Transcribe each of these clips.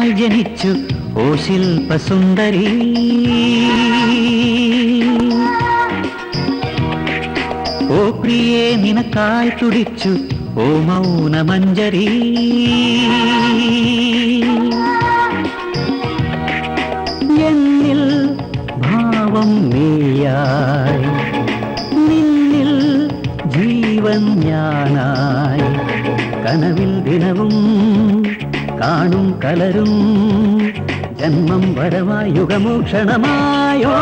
നിനക്കായി ജനിച്ചു ഓ ശില്പസുന്ദരി, ഓ പ്രിയേ നിനക്കായി തുടിച്ചു ഓ മൗനമഞ്ജരി. എന്നിൽ ഭാവം നീയായി, നിന്നിൽ ജീവൻ ഞാനായി, കനവിൽ ദിനവും കാണും കലരും ജന്മം വരമായി യുഗമോക്ഷണമായോ.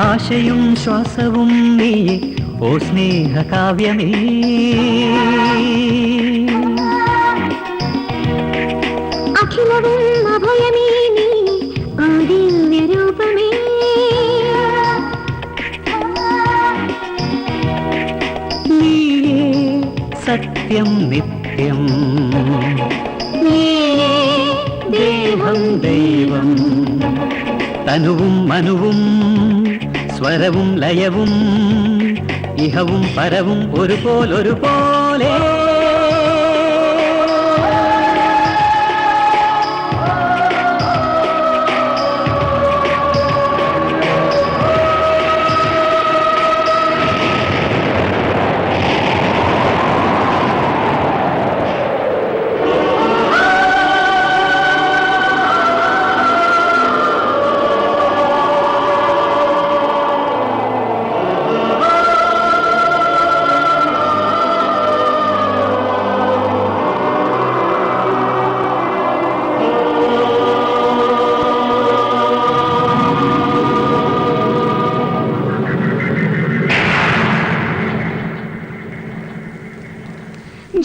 ആശയും ശ്വാസവും നീ ഓ സ്നേഹകാവ്യമേ, അഖിലവും അഭയമേ നീ ഓ ദിവ്യരൂപമേ. നീയേ സത്യം നിത്യം, നീയേ ദേഹം ദൈവം, തനുവും മനുവും സ്വരവും ലയവും ഇഹവും പരവും ഒരുപോലെ.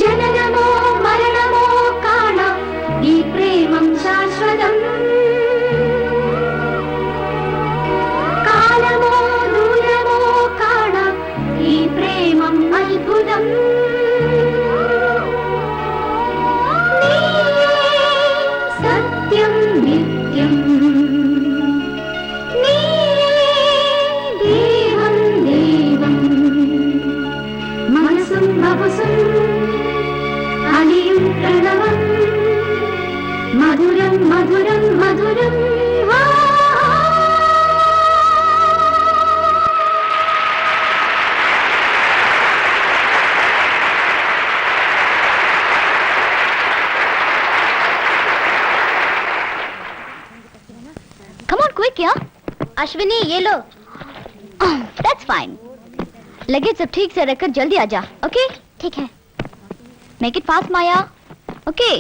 ജനനമോ മരണമോ കാണാം ഈ പ്രേമം ശാശ്വതം, കാലമോ ദൂരമോ കാണാം ഈ പ്രേമം അത്ഭുതം. സത്യം നിത്യം, ദേഹം ദൈവം, മനസ്സും മപസും അലിയും പ്രണവം, മധുരം മധുരം മധുരം. Come on, quick, yeah? Ashwini ये लो. That's fine. लगेज सब ठीक से रखकर जल्दी आ जा. Okay? ठीक है. Make it fast, Maya. Okay.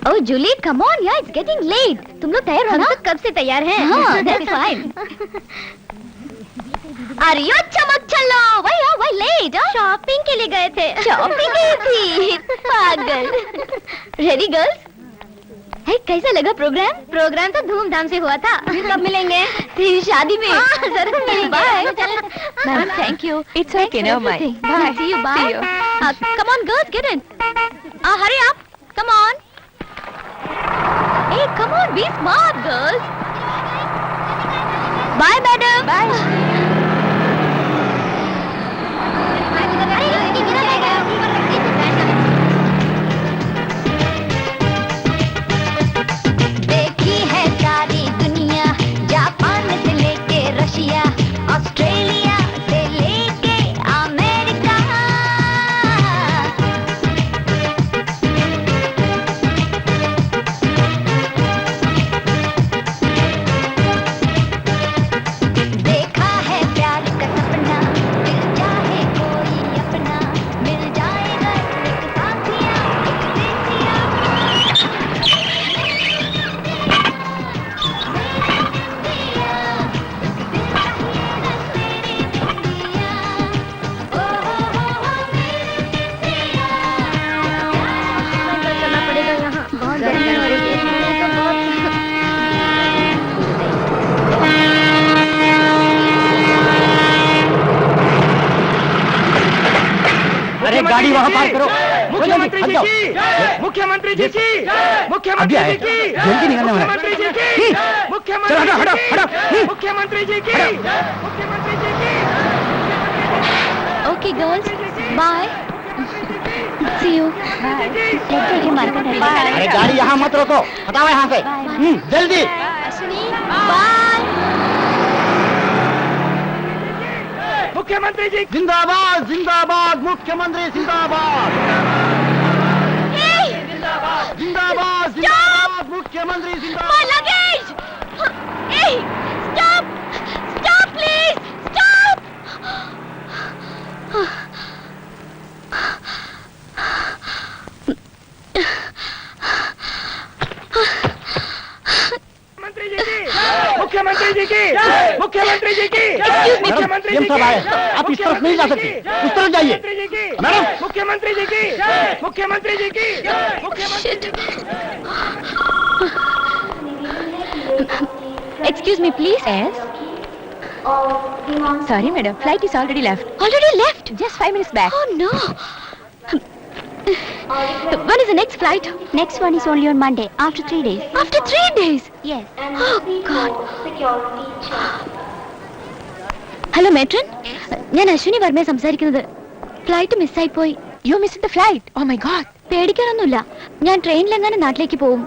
Oh, Julie, come on, yeah, it's getting late. तुम लोग तैयार हो ना? हम तो कब से तैयार हैं. हाँ, that's fine. अरे यो चमक चलो. Why late? Shopping के लिए गए थे. Shopping गई थी. पागल. Ready, girls? है कैसा लगा प्रोग्राम? प्रोग्राम तो धूमधाम से हुआ था. कब मिलेंगे? तेरी शादी में. जरूर मिलेंगे. Bye. Ma'am, thank you. It's okay, never mind. Bye. See you. Bye. See you. Come on, girls, get in. Hurry up. Come on. Hey, come on, be smart, girls. Bye, madam. Bye. देखी है सारी दुनिया, Japan से लेके Russia, Australia से लेके America. अरे गाड़ी वहाँ पार्क करो। मुख्यमंत्री जी जाओ। की मुख्यमंत्री जी की अभी मुख्यमंत्री आए। जी की जल्दी निकलना है। मुख्यमंत्री जी की मुख्यमंत्री चलो, हटो, जी हटो, की हटो। मुख्यमंत्री जी की मुख्यमंत्री जी की okay girls bye see you अरे गाड़ी यहाँ मत रोको, हटाओ यहाँ से। जल्दी। बाय मुख्यमंत्री जी जिंदाबाद जिंदाबाद मुख्यमंत्री जिंदाबाद जिंदाबाद जिंदाबाद मुख्यमंत्री My जिंदाबाद। luggage! Hey! Stop! Stop, please! Stop! मुख्यमंत्री जी की मुख्यमंत्री जी की मुख्यमंत्री जी की मुख्यमंत्री जी मैडम, सब आए। की आप इस तरफ नहीं जा सकते। उस तरफ जाइए। मुख्यमंत्री जी की मैडम। मुख्यमंत्री जी की मुख्यमंत्री जी की मुख्यमंत्री Excuse me, please. Yes. Sorry, madam. Flight is already left. Already left? Just 5 minutes back. Oh no! When is the next flight? Next one is only on Monday, after 3 days. After 3 days. Yes. Oh God. Hello matron, ഞാൻ അശ്വിനി വർമ്മയെ സംസാരിക്കുന്നത്. Flight മിസ്സായി പോയി. You missed the flight. Oh my God. പേടിക്കാനൊന്നുമില്ല, ഞാൻ ട്രെയിനിലെങ്ങാനും നാട്ടിലേക്ക് പോവും.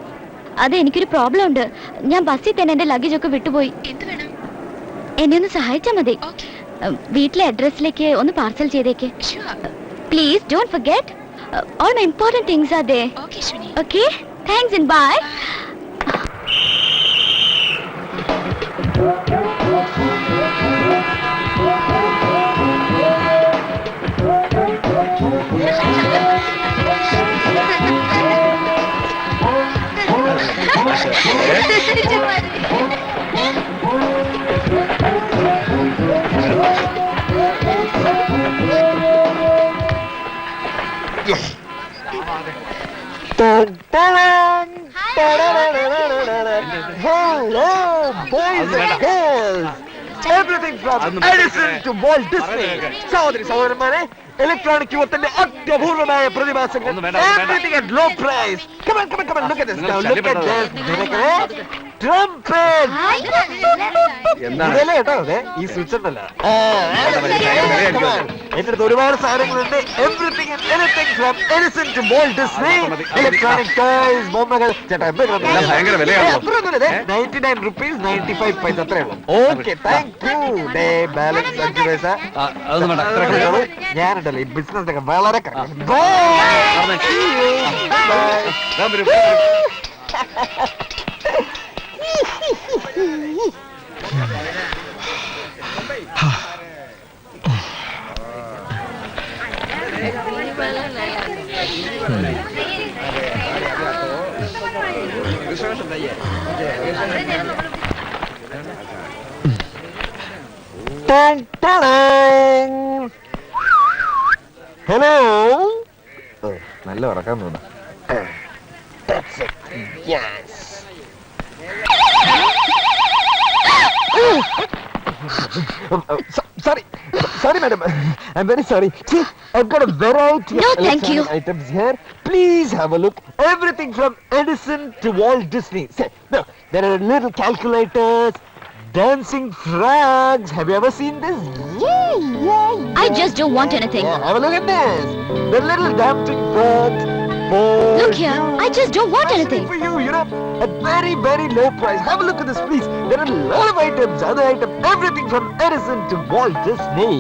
അത് എനിക്കൊരു പ്രോബ്ലം ഉണ്ട്. ഞാൻ ബസ്സിൽ തന്നെ എന്റെ ലഗേജ് ഒക്കെ വിട്ടുപോയി. എന്നെ ഒന്ന് സഹായിച്ചാൽ മതി. വീട്ടിലെ അഡ്രസ്സിലേക്ക് ഒന്ന് പാർസൽ ചെയ്തേക്ക്. Please don't forget. All my important things are there. Okay, Shuni. Okay? Thanks and bye. Hello, boys and girls. Everything from Edison to Walt Disney. സഹോദരി സഹോദരന്മാരെ, ഇലക്ട്രോണിക് യുഗത്തിന്റെ അത്യപൂർവമായ പ്രതിഭാസങ്ങൾ. Everything at low price. Come on, look at this now. Look at this. Trumpet. ഇതല്ലേ കേട്ടോ, അതെ ഈ switch ഉണ്ടല്ലോ. എന്റെ അടുത്ത് ഒരുപാട് സാധനങ്ങളുണ്ട്. Everything and anything from Edison to Walt Disney. Electronic toys, ബൊമ്മകൾ. ചേട്ടാ ഭയങ്കര വിലയാണ്. 99 rupees 95 paisa അത്രേ ഉള്ളൂ. Okay, thank you. Day balance 5 പൈസ. ഞാനുണ്ടല്ലോ ഈ ബിസിനസ് വളരെ ഹലോ. നല്ല ഉറക്കാൻ തോന്നുന്നു. Sorry, madam. I'm very sorry. See, I've got a variety No, of thank you. items here. Please have a look. Everything from Edison to Walt Disney. See, look, there are little calculators, dancing frogs. Have you ever seen this? Yeah. I just don't want anything. Yeah, have a look at this. The little dancing frogs. Look here, I just don't want anything. For you, you know, at very, very low price. Have a look at this, please. There are a lot of items, other items, everything from Edison to Walt Disney.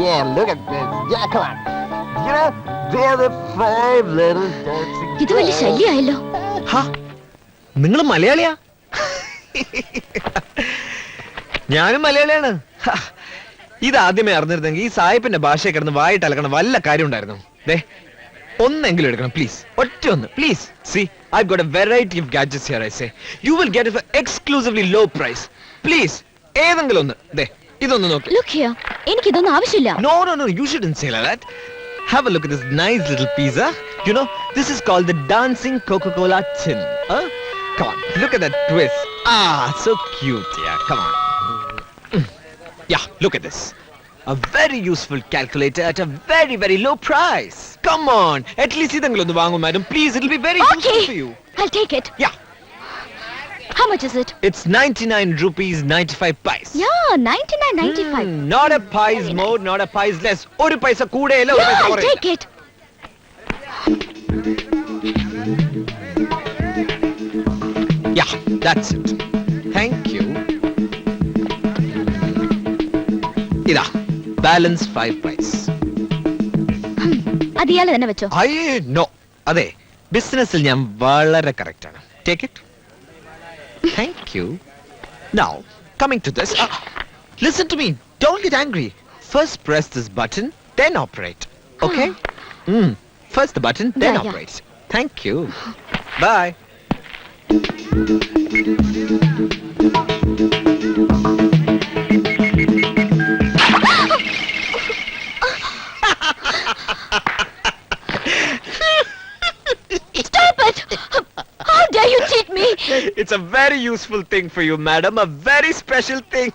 Yeah, look at this. Yeah, come on. You know, they are the 5 little dancing ഇത് വലിയ ശല്യമായല്ലോ. നിങ്ങൾ മലയാളിയാ? ഞാനും മലയാളിയാണ്. ഇതാദ്യമേ അറിഞ്ഞിരുന്നെങ്കിൽ ഈ സായിപ്പിന്റെ ഭാഷയെ കിടന്ന് വായിട്ട് അലക്കണം വല്ല കാര്യം ഉണ്ടായിരുന്നു. ദേ ഒന്നെങ്കിലും എടുക്കണം പ്ലീസ്, ഒറ്റ ഒന്ന് please. See, I've got a variety of gadgets here. I say you will get it for exclusively low price. Please, ഏതെങ്കിലും ഒന്ന്. ദേ ഇതൊന്ന് നോക്ക്. Look here, എനിക്കിതൊന്നും ആവശ്യമില്ല. No, you shouldn't say like that. Have a look at this nice little pizza. You know, this is called the dancing Coca-Cola tin. Come on, look at that twist. So cute. Yeah, come on. Yeah, look at this. A very useful calculator at a very, very low price. Come on. At least ഇതെങ്കിലും ഒന്ന് വാങ്ങൂ, madam. Please, it'll be very useful for you. I'll take it. Yeah. How much is it? It's 99 rupees 95 paise. Yeah, 99.95. Not a paise more, not a paise less. ഒരു പൈസ കൂടെയല്ല, ഒരു പൈസ Yeah, I'll കുറയില്ല. take it. Yeah, that's it. Thank you. ഇതാ balance 5 പൈസ്. അത് ഇയാൾ തന്നെ വെച്ചോ. I know. അതെ, ബിസിനസ്സിൽ ഞാൻ വളരെ കറക്റ്റ് ആണ്. Take it. Thank you. Now, coming to this. Listen to me. Don't get angry. First press this button, then operate. Okay? First the button, then Yeah. operate. Thank you. Bye. Stop it! How dare you cheat me? It's a very useful thing for you, madam. A very special thing.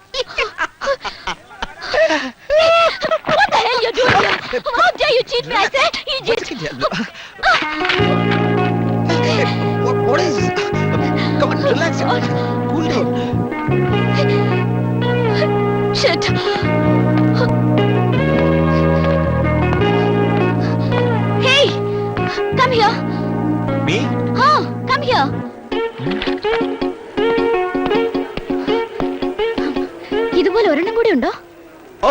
What the hell you doing here? How dare you cheat me? I say, idiot! Hey, what is this? Come on, relax. Cool down. Shit! Hey! Come here! Me? Huh? Come here! ഇതുപോലെ ഒരെണ്ണം കൂടി ഉണ്ടോ?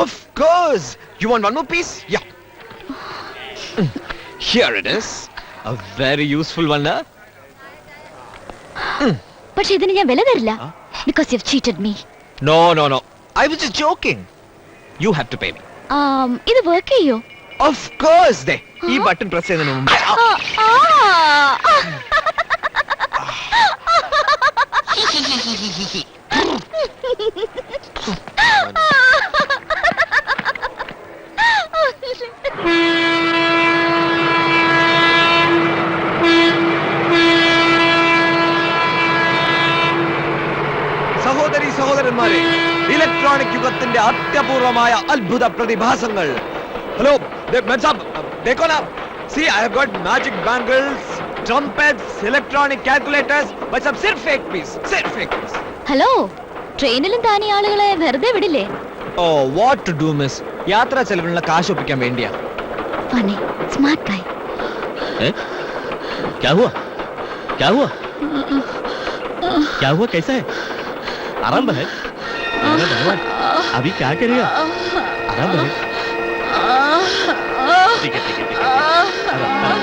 Of course. You want one more piece? Yeah. Here it is. A very useful one, huh? പക്ഷെ ഇതിന് ഞാൻ വില തരില്ല. Because you've cheated me. No. I was just joking. You have to pay me. ഇത് വർക്ക് ചെയ്യോ? Of course. There. ഈ button press ചെയ്യുന്നതിന് മുമ്പ് സഹോദരന്മാരെ, ഇലക്ട്രോണിക് യുഗത്തിന്റെ അത്യപൂർവമായ അത്ഭുത പ്രതിഭാസങ്ങൾ. ഹലോ देखो ना, see I have got magic bangles, trumpets, electronic calculators, but सब सिर्फ fake piece. ഹലോ, ട്രെയിനിലും താനീ ആളുകളെ വെറുതെ വിടില്ലേ? Oh, what to do, miss? യാത്രാ ചെലവിനുള്ള കാശ് ഒപ്പിക്കാൻ വേണ്ടിയാ. Funny, smart guy. क्या हुआ? कैसा है? आराम है? अरे भगवान, अभी क्या करेगा? आराम है? ठीक है. आराम.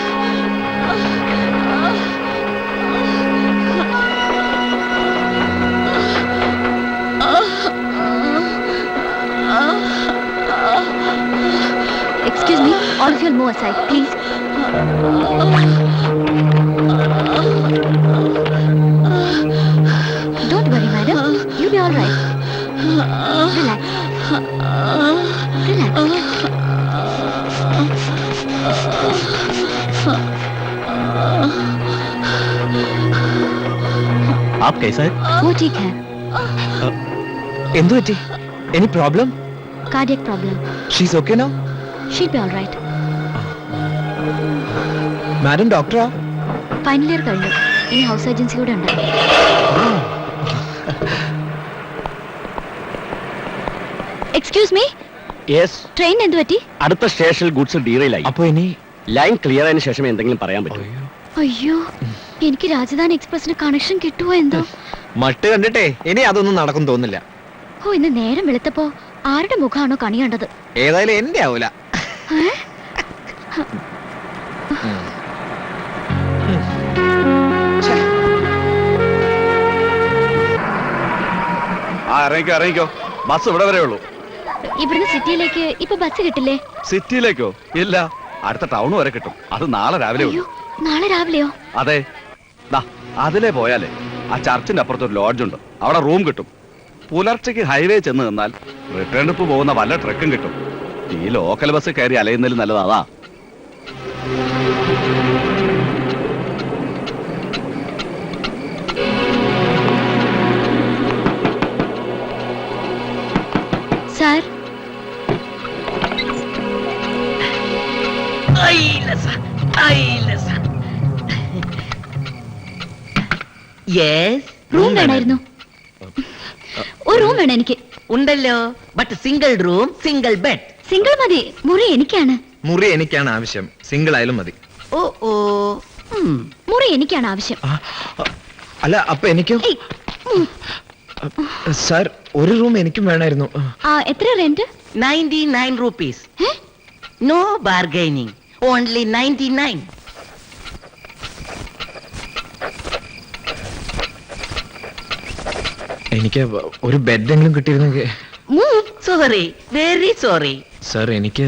Excuse me, all of you move aside, please. Don't worry, madam. You'll be all right. Relax. आप कैसा है? वो ठीक है. എന്തു പറ്റി? Any problem? Cardiac problem. She's okay now? She'll be all right. Madam ഡോക്ടറാ? ഫൈനൽ ഇയർ കഴിഞ്ഞു. ഇനി ഹൗസ് ഏജൻസി കൂടെ ഉണ്ട്. Excuse me, yes. ട്രെയിൻ എന്ത് പറ്റി? അടുത്ത സ്റ്റേഷനിൽ ഗുഡ്സ് ഡീറെയിലായി. അപ്പൊ ഇനി ലൈൻ ക്ലിയർ ആയതിനു ശേഷം എന്തെങ്കിലും പറയാൻ പറ്റും. അയ്യോ, എനിക്ക് രാജധാനി എക്സ്പ്രസിന് കണക്ഷൻ കിട്ടുമോ എന്തോ. മട്ട് കണ്ടിട്ടേ ഇനി അതൊന്നും നടക്കും തോന്നില്ല. ഓ, ഇന്ന് നേരം വെളുത്തപ്പോ ആരുടെ മുഖമാണോ കണി കണ്ടത്? ഏതായാലും എന്റെ ആവൂല. ഇറങ്ങിക്കോ. ബസ് ഇവിടെ വരെ ഉള്ളൂ. ഇവിടുന്ന് സിറ്റിയിലേക്ക് ഇപ്പൊ ബസ് കിട്ടില്ലേ? സിറ്റിയിലേക്കോ? ഇല്ല, അടുത്ത ടൗൺ വരെ കിട്ടും. അത് നാളെ രാവിലെ അയ്യോ, നാളെ രാവിലെയോ? അതെ, അതിലേ പോയാലേ ആ ചർച്ചിന്റെ അപ്പുറത്ത് ഒരു ലോഡ്ജ് ഉണ്ട്. അവിടെ റൂം കിട്ടും. പുലർച്ചയ്ക്ക് ഹൈവേ ചെന്ന് നിന്നാൽ റിട്ടേൺ ട്രിപ്പ് പോകുന്ന വല്ല ട്രക്കും കിട്ടും. ഈ ലോക്കൽ ബസ് കയറി അലയുന്നതിൽ നല്ലത് അതാ. സാർ, റൂം വേണമായിരുന്നു. ഒരു റൂം വേണം എനിക്ക്. ഉണ്ടല്ലോ, but single room single bed. Single മതി. മുറി എനിക്കാണ്. മുറി എനിക്കാണ് ആവശ്യം. സിംഗിൾ ആയാലും മതി. ഓ ഓ മുറി എനിക്കാണ് ആവശ്യം. അല്ല അപ്പൊ എനിക്കോ? ഏയ്, ഉം. സാർ ഒരു റൂം എനിക്കും വേണമായിരുന്നു. എത്ര rent? 99 rupees. No bargaining. Only 99. എനിക്ക് ഒരു ബെഡെങ്കിലും കിട്ടിയിരുന്നെങ്കിൽ. Sorry, very sorry. സാർ എനിക്ക്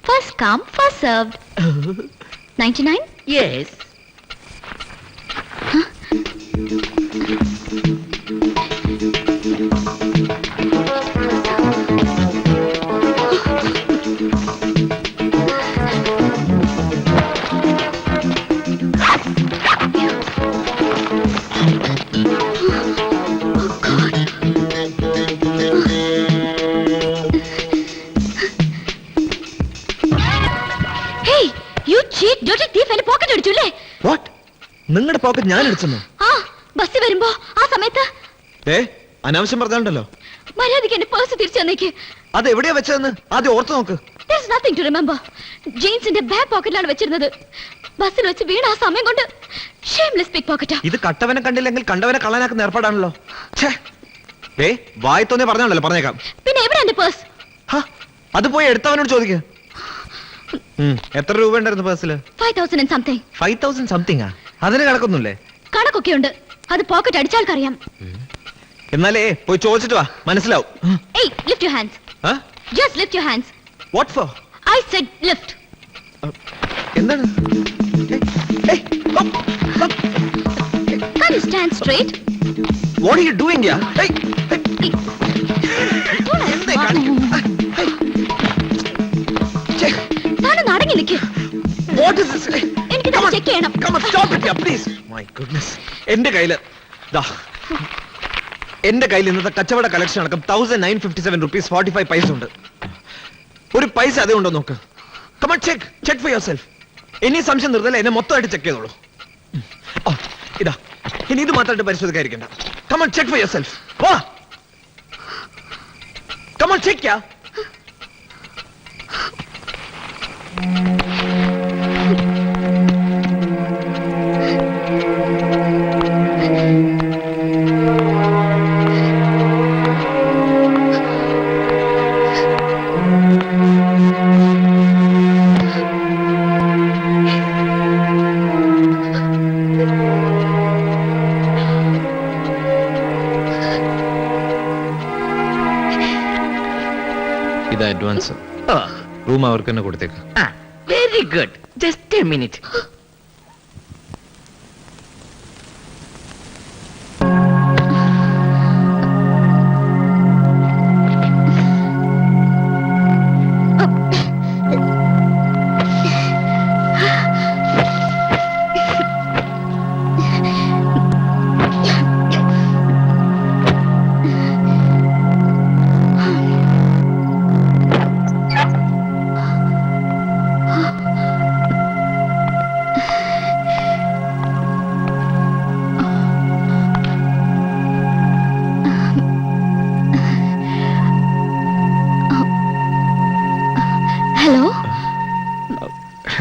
first come first served. 99. Yes. Hey, you cheat, dirty thief, എന്റെ പോക്കറ്റ് അടിച്ചുല്ലേ? വാട്ട്? നിങ്ങളുടെ പോക്കറ്റ് ഞാൻ അടിച്ചെന്നോ? ബസ് വരുമ്പോ ആ സമയത്ത് അനാവശ്യം പറഞ്ഞാണ്ടല്ലോ. മര്യാദയ്ക്ക് എന്റെ പേഴ്സ് തിരിച്ചു തന്നേക്ക്. അത് എവിടെയാ വെച്ചതെന്ന് ആദ്യം ഓർത്ത് നോക്ക്. There's nothing to remember. ജീൻസിന്റെ ബാക്ക് പോക്കറ്റിലാണ് വെച്ചിരുന്നത്. ബസ്സിൽ വെച്ച് വീണ ആ സമയം കൊണ്ട് ഷേംലെസ് പിക് പോക്കറ്റാ. ഇത് കട്ടവനെ കണ്ടില്ലെങ്കിൽ കണ്ടവനെ കള്ളനാക്കുന്ന ഏർപ്പാടാണല്ലോ. വായി തോന്നിയ പറഞ്ഞാണല്ലോ, പറഞ്ഞേക്കാം. പിന്നെ എവിടെ എന്റെ പേഴ്സ്? അത് പോയി എടുത്തവനോട് ചോദിക്ക. എത്ര രൂപ ഉണ്ടായിരുന്നു പേഴ്സിൽ? 5,000 and something. 5,000 സംതിങ്? അതിന് കണക്കൊന്നുമില്ലേ? കണക്കൊക്കെ ഉണ്ട്. അത് പോക്കറ്റ് അടിച്ചാൽക്കറിയാം. എന്നാലേ പോയി ചോദിച്ചിട്ട് വാ, മനസ്സിലാവും. Hey, lift your hands. Just lift your hands. What for? I said lift. എന്താണ്? Can you stand straight? What are you doing here? താനൊന്ന് അടങ്ങി നിൽക്ക്. What is this? എനിക്ക് ചെക്ക് ചെയ്യണം. Come on, stop it here, please. My goodness. എന്റെ കയ്യില് ഇന്നത്തെ കച്ചവട കളക്ഷൻ അടക്കം 1957 rupees 45 പൈസ ഉണ്ട്. ഒരു പൈസ അതേ ഉണ്ടോ നോക്ക്. Come on, check for yourself. ഇനി സംശയം നിർത്തല, എന്നെ മൊത്തമായിട്ട് ചെക്ക് ചെയ്തോളൂ. ഇതാ, ഇനി ഇത് മാത്രമായിട്ട് പരിശോധിക്കാതിരിക്കണ്ട. Come on, check for yourself. വാ. Come on, check ya. ഇത് അഡ്വാൻസ്. റൂം അവർക്ക് തന്നെ കൊടുത്തേക്ക്. Very good. Just a minute.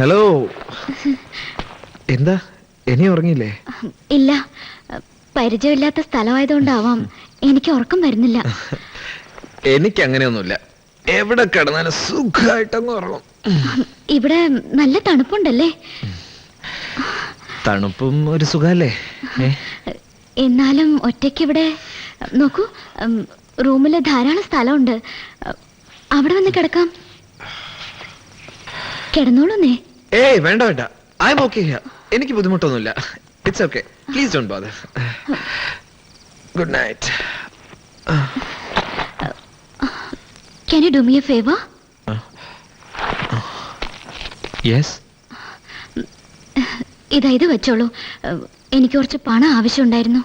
Hello. എന്താ, ഇനി ഉറങ്ങിയില്ലേ? ഇല്ല, പരിചയമില്ലാത്ത സ്ഥലമായതുകൊണ്ടാവാം എനിക്ക് ഉറക്കം വരുന്നില്ല. എനിക്ക് അങ്ങനെയൊന്നുമില്ല. എവിടെ കിടന്നാലും സുഖമായിട്ടങ്ങ് ഉറങ്ങും. ഇവിടെ നല്ല തണുപ്പുണ്ടല്ലേ? തണുപ്പും ഒരു സുഖല്ലേ? എന്നാലും ഒറ്റയ്ക്ക് ഇവിടെ നോക്കൂ, റൂമില് ധാരാളം സ്ഥലമുണ്ട്. അവിടെ വന്ന് കിടക്കാം. കിടന്നോളൂന്നേ. ഏയ് വേണ്ട വേണ്ട, ഐ എം ഓക്കേ ഹിയർ. എനിക്ക് ബുദ്ധിമുട്ടൊന്നുമില്ല. It's okay, please don't bother. Good night. Can you do me a favor? Yes. ഇത് വെച്ചോളൂ. എനിക്ക് കുറച്ച് പണം ആവശ്യമുണ്ടായിരുന്നു.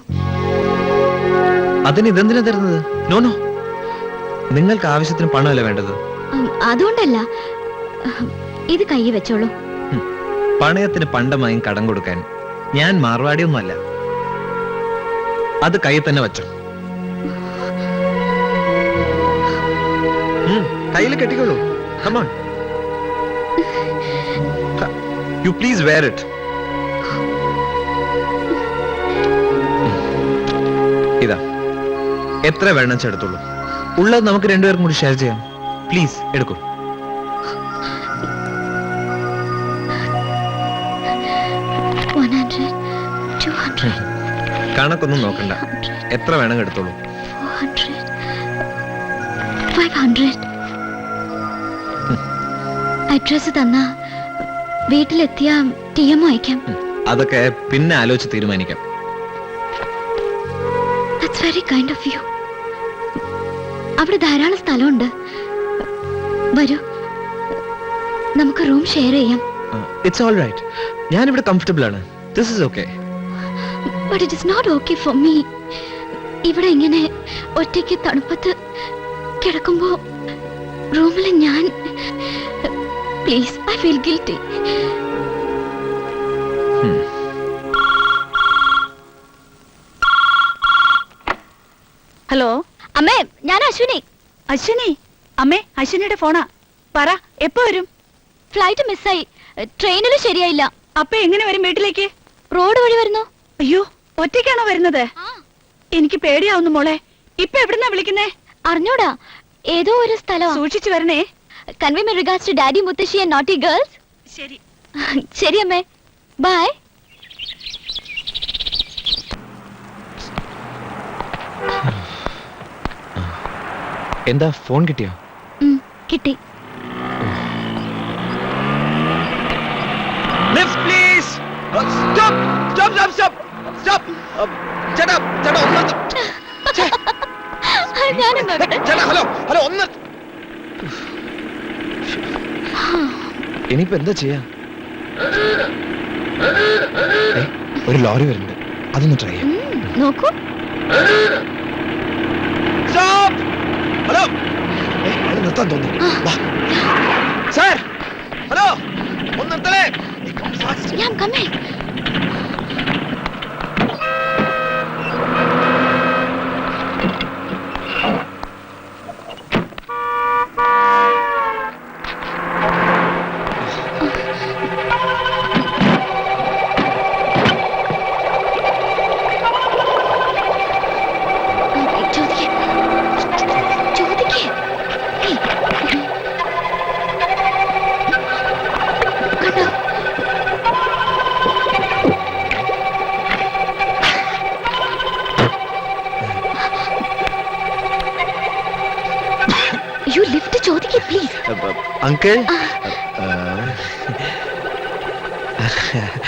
അതിന് ഇതെന്തിനാ തരുന്നത്? നോ നോ, നിങ്ങൾക്ക് ആവശ്യത്തിന് പണമല്ല വേണ്ടത്. അതുകൊണ്ടല്ല, ഇത് കൈ വെച്ചോളൂ. പണയത്തിന് പണ്ടമായും കടം കൊടുക്കാൻ ഞാൻ മാർവാടിയൊന്നുമല്ല. അത് കയ്യിൽ തന്നെ വെച്ചോ. കയ്യിൽ കെട്ടിക്കോളൂ. Come on. You please wear it. ഇതാ, എത്ര വേണം ചെടുത്തോളൂ. ഉള്ളത് നമുക്ക് രണ്ടുപേർക്കും കൂടി ഷെയർ ചെയ്യാം. പ്ലീസ് എടുക്കൂ. കണക്കൊന്നും നോക്കണ്ട, എത്ര വേണം എടുത്തോളൂ. 500. അഡ്രസ് തന്ന വീട്ടിലെത്തിയ TM അയക്കാം. അതൊക്കെ പിന്നെ ആലോചിച്ച് തീരുമാനിക്കാം. That's very kind of you. അവിടെ ധാരാളം സ്ഥലമുണ്ട്. വരൂ, നമുക്ക് റൂം ഷെയർ ചെയ്യാം. It's all right. ഞാൻ ഇവിടെ കംഫർട്ടബിൾ ആണ്. This is okay. But it is not okay for me. ഇവിടെ ഇങ്ങനെ ഒറ്റയ്ക്ക് തണുപ്പത്ത് കിടക്കുമ്പോ റൂമിൽ ഞാൻ please, I feel guilty. Hello അമ്മേ, ഞാൻ അശ്വിനി. അശ്വിനി? അമ്മേ, അശ്വിനിയുടെ ഫോണാ. പറ, എപ്പോ വരും? ഫ്ലൈറ്റ് മിസ്സായി. ട്രെയിനിൽ ശരിയായില്ല. അപ്പൊ എങ്ങനെ വരും വീട്ടിലേക്ക്? റോഡ് വഴി വരുന്നു. അയ്യോ, ഒറ്റയ്ക്കാണോ വരുന്നത്? എനിക്ക് പേടിയാവുന്നു മോളെ. ഇപ്പൊ എവിടുന്നാ വിളിക്കുന്നേ? അറിഞ്ഞൂടാ, ഏതോ ഒരു സ്ഥലം. സൂക്ഷിച്ചു വരണേ. Convey my regards to Daddy, Muttashi and naughty girls. ശരി. ശരി അമ്മേ, ബൈ. എന്താ, ഫോൺ കിട്ടിയോ? കിട്ടി. Lift, please. Stop! Stop! Stop! Stop! Stop! ചേട്ടാ, ചേട്ടാ, ഒന്ന് ഞാനും നോക്കട്ടെ. ചേട്ടാ, ഹലോ, ഹലോ, ഒന്ന്. ഇനിയിപ്പോ എന്താ ചെയ്യാ? ഒരു ലോറി വരുന്നുണ്ട്, അതൊന്ന് ട്രൈ ചെയ്യാം. നോക്കൂ. സ്റ്റോപ്പ്! ഹലോ, അത് നിർത്താൻ തോന്നി. സാർ, ഹലോ, ഒന്ന് നിർത്തലേ. ഞാൻ കമ്മേ. Uncle?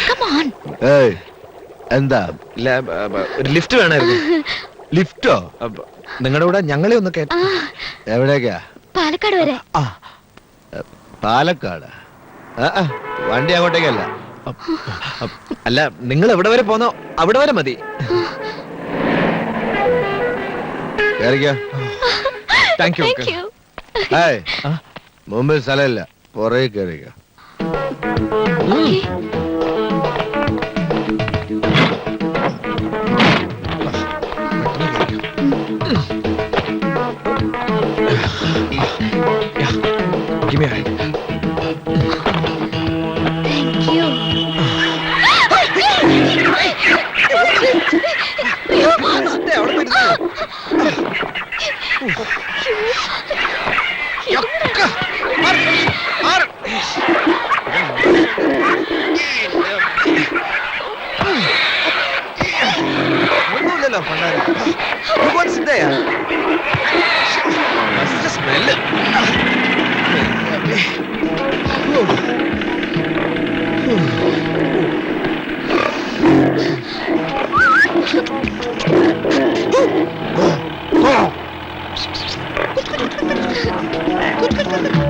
Come on. Hey, എന്താ? ഒരു ലിഫ്റ്റ് വേണമായിരുന്നു. ലിഫ്റ്റോ? നിങ്ങളുടെ കൂടെ ഞങ്ങളെ ഒന്ന് എവിടേക്കാ? പാലക്കാട് വരെ. പാലക്കാട്? വണ്ടി അങ്ങോട്ടേക്കല്ല. അല്ല, നിങ്ങൾ എവിടെ വരെ പോന്നോ അവിടെ വരെ മതി. Thank you. മുമ്പിൽ സ്ഥലമില്ല, പുറകെ കയറിക്ക. Give me a hand. Thank you. ഒന്നുമില്ലല്ലോ പണ്ടാരം. സ്മെല്ല്.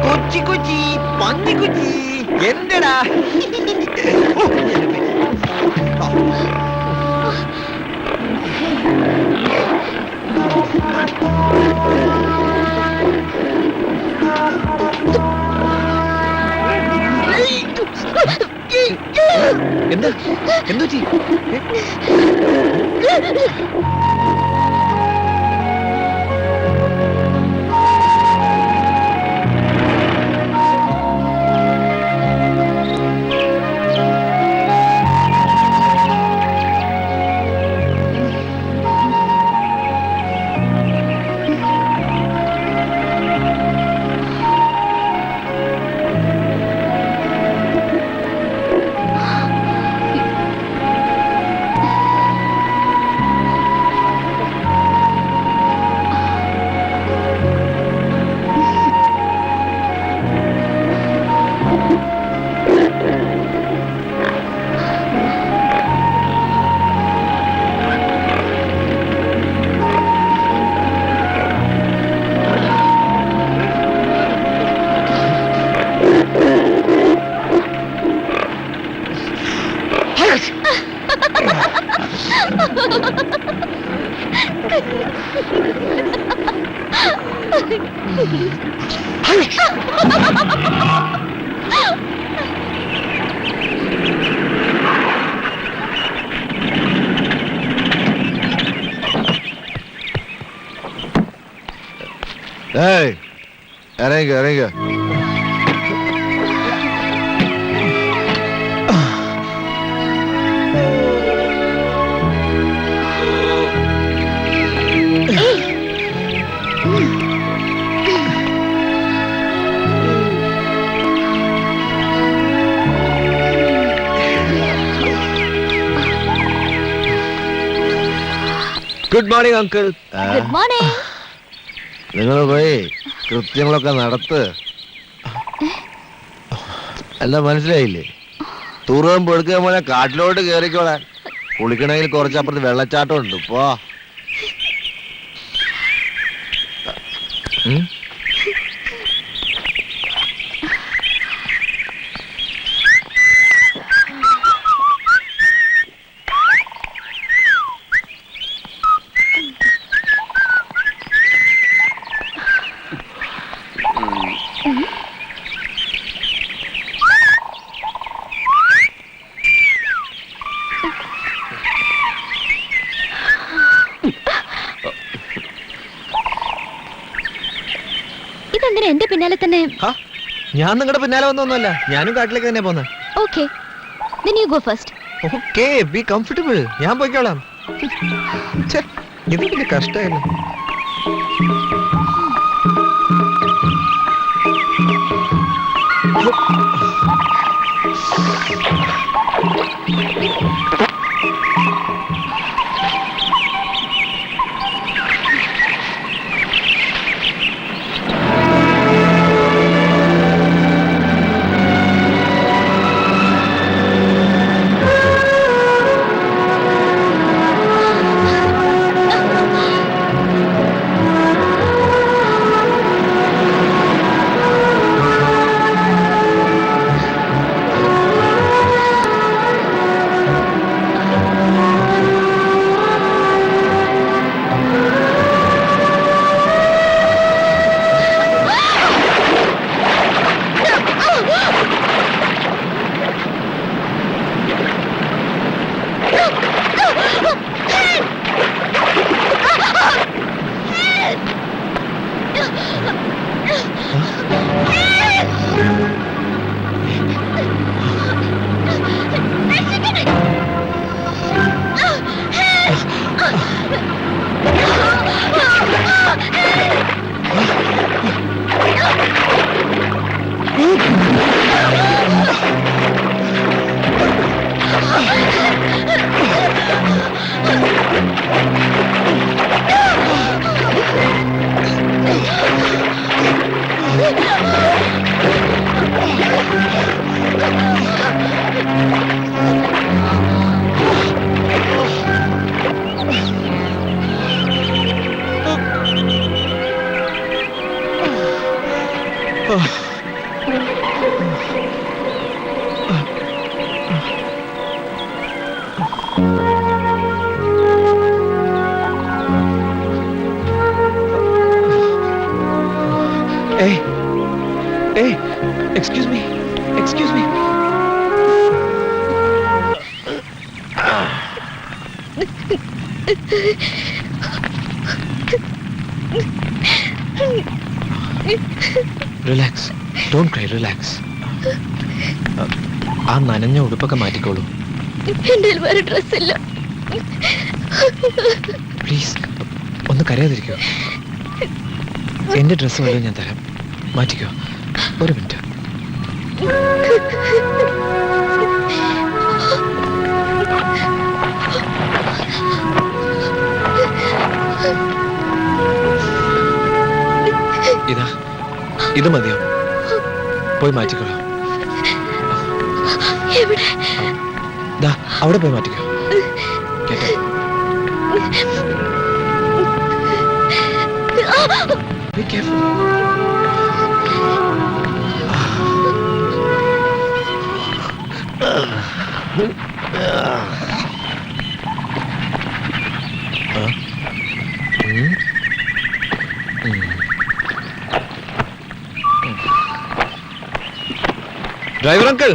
കൊച്ചി കൊച്ചി പന്നി കൊച്ചി എന്തെടാ? എന്താ എന്തു പറ്റി? ഇറങ്ങിക്കോ. Good morning uncle. Good morning. നിങ്ങൾ പോയി കൃത്യങ്ങളൊക്കെ നടത്ത്. എന്താ മനസ്സിലായില്ലേ? തുറവും പെടുക്കാൻ പോലെ കാട്ടിലോട്ട് കേറിക്കോളാൻ. കുളിക്കണമെങ്കിൽ കുറച്ചപ്പുറത്ത് വെള്ളച്ചാട്ടം ഉണ്ട്. പോ. ഇതെന്തിനാ എന്റെ പിന്നാലെ തന്നെ? ഞാൻ നിങ്ങളുടെ പിന്നാലെ വന്നൊന്നുമല്ല, ഞാനും കാട്ടിലേക്ക് തന്നെ പോന്നെ. Okay, then you go first. Okay, be comfortable. ഞാൻ പോയിക്കോളാം. ഇത് വലിയ കഷ്ടമായിരുന്നു. Excuse me. Don't cry, relax. ആ നനഞ്ഞ ഉടുപ്പൊക്കെ മാറ്റിക്കോളൂ. എന്റെ വേറെ ഡ്രസ്സില്ല. പ്ലീസ് ഒന്ന് കരയാതിരിക്കോ. എന്റെ ഡ്രസ്സ് വല്ലതും ഞാൻ തരാം, മാറ്റിക്കോ. ഒരു മിനിറ്റ്. ഇതാ, ഇത് മതിയോ? പോയി മാറ്റിക്കോളൂ. ദാ അവിടെ പോയി മാറ്റിക്കോ. കേട്ടോ? Be careful. ഡ്രൈവർ അങ്കിൾ,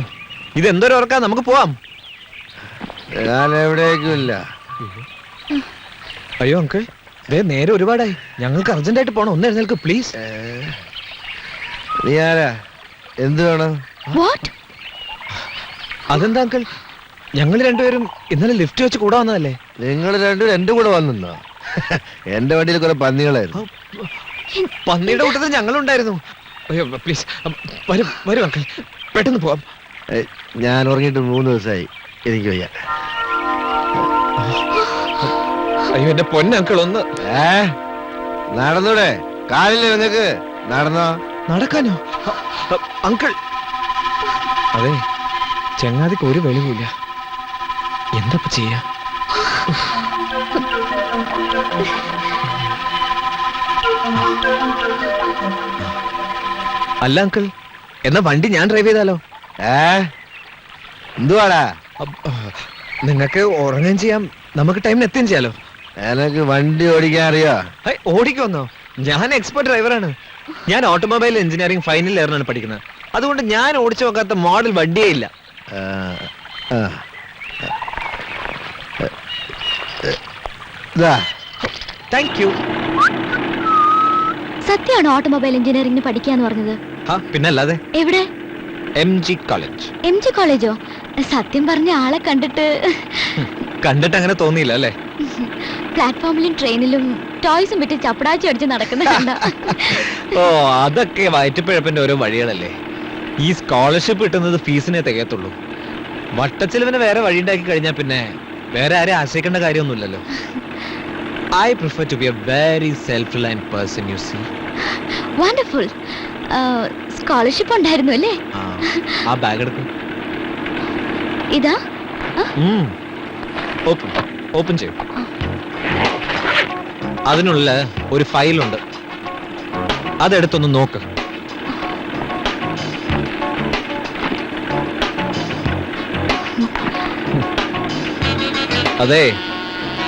ഇത് എന്തൊരു ഉറക്കാ, നമുക്ക് പോവാം. ഞാൻ എവിടേക്കും ഇല്ല. അയ്യോ അങ്കിൾ, ദേ നേരെ ഒരുപാടായി, ഞങ്ങൾക്ക് അർജന്റായിട്ട് പോണം. ഒന്ന് എഴുന്നേൽക്ക് പ്ലീസ്. നീ ആരാ? എന്ത് വേണം? വാട്ട്? അതെന്താ അങ്കിൾ, ഞങ്ങൾ രണ്ടുപേരും ഇന്നലെ ലിഫ്റ്റ് വെച്ച് കൂടെ വന്നതല്ലേ? നിങ്ങൾ രണ്ടും എന്റെ കൂടെ വന്നോ? എന്റെ വണ്ടിയിൽ കുറെ പന്നികളായിരുന്നു. പന്നിയുടെ കൂട്ടത്തിൽ ഞങ്ങളുണ്ടായിരുന്നു. അയ്യോ പ്ലീസ്, വരും വരും അങ്കിൾ, പെട്ടെന്ന് പോവാം. ഞാൻ ഉറങ്ങിയിട്ട് 3 ദിവസമായി, എനിക്ക് വയ്യ. അയ്യോ എന്റെ പൊന്ന അങ്കിൾ, ഒന്ന് നടന്നൂടെ? കാലില്ലേ നിങ്ങക്ക്? നടന്നോ? നടക്കാനോ അങ്കിൾ? അതെ, ചങ്ങാതിക്ക് ഒരു വെളിവില്ല. എന്താ ചെയ്യാ? അല്ല അങ്കിൾ, എന്നാ വണ്ടി ഞാൻ ഡ്രൈവ് ചെയ്താലോ? എന്തുവാടാ? നിങ്ങൾക്ക് ഉറങ്ങുകയും ചെയ്യാം, നമുക്ക് ടൈമിന് എത്തുകയും ചെയ്യാലോ. എനക്ക് വണ്ടി ഓടിക്കാൻ അറിയോ? ഓടിക്കുമെന്നോ? ഞാൻ എക്സ്പെർട്ട് ഡ്രൈവറാണ്. ഞാൻ ഓട്ടോമൊബൈൽ എഞ്ചിനീയറിംഗ് ഫൈനൽ ഇയറിനാണ് പഠിക്കുന്നത്. അതുകൊണ്ട് ഞാൻ ഓടിച്ചു നോക്കാത്ത മോഡൽ വണ്ടിയേ ഇല്ല. Thank you. സത്യമാണോ ഓട്ടോമൊബൈൽ എഞ്ചിനീയറിംഗിന് പഠിക്കാന്ന് പറഞ്ഞത്? പിന്നല്ലാതെ. എവിടെ? MG college. MG കോളേജോ? സത്യം പറഞ്ഞ ആളെ കണ്ടിട്ട് അങ്ങനെ തോന്നിയില്ല അല്ലേ? പ്ലാറ്റ്ഫോമിലും ട്രെയിനിലും ടോയ്സും വിറ്റ് ചപ്പടാച്ചി അടിച്ച് നടക്കുന്ന കണ്ട. ഓ, അതൊക്കെ വയറ്റിപ്പിഴപ്പിന്റെ ഓരോ വഴികളല്ലേ. ഈ സ്കോളർഷിപ്പ് കിട്ടുന്നത് ഫീസിനെ തികയത്തുള്ളൂ. വട്ടച്ചെലവിന് വേറെ വഴി ഉണ്ടാക്കി കഴിഞ്ഞാൽ പിന്നെ വേറെ ആരെയും ആശ്രയിക്കേണ്ട കാര്യമൊന്നുമില്ലല്ലോ. I prefer to be a very self-reliant person, you see. Wonderful. Scholarship ഉണ്ടായിരുന്നു അല്ലേ? ആ ബാഗ് എടുക്കും. ഇതാ. ഓപ്പൺ ചെയ്യും. അതിനുള്ള ഒരു ഫയലുണ്ട്, അതെടുത്തൊന്ന് നോക്ക്. അതെ,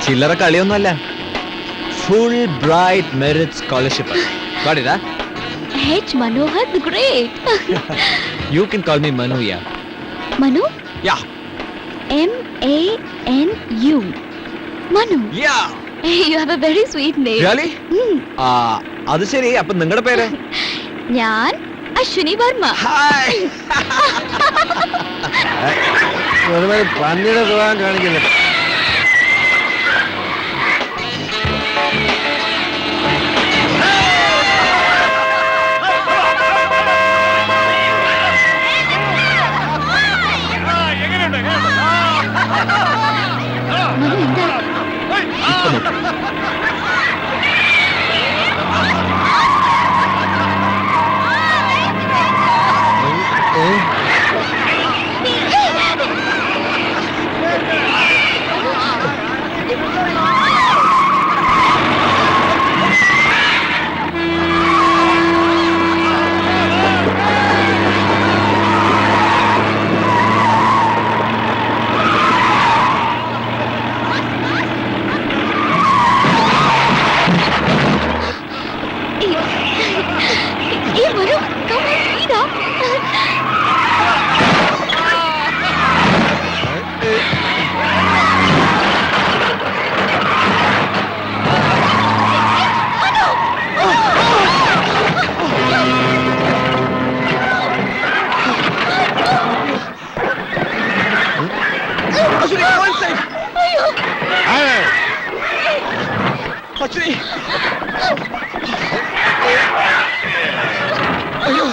ചില്ലറ കളിയൊന്നുമല്ല. Fulbright merit scholarship. Got H. Manohar the Great. You can call me Manu, yeah. Manu? Yeah. M-A-N-U. Manu. Yeah. You have a very sweet name. Really? അത് ശരി. അപ്പൊ നിങ്ങളുടെ പേര്? ഞാൻ അശ്വിനി വർമ്മ. ഹായ്. പന്നിയുടെ സ്വഭാവം കാണിക്കുന്നില്ല. അശ്വിനി അശ്വിനി അയ്യോ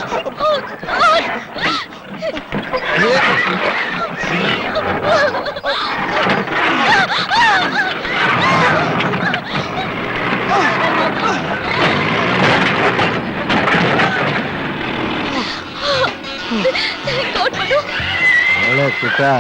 കുട്ടാ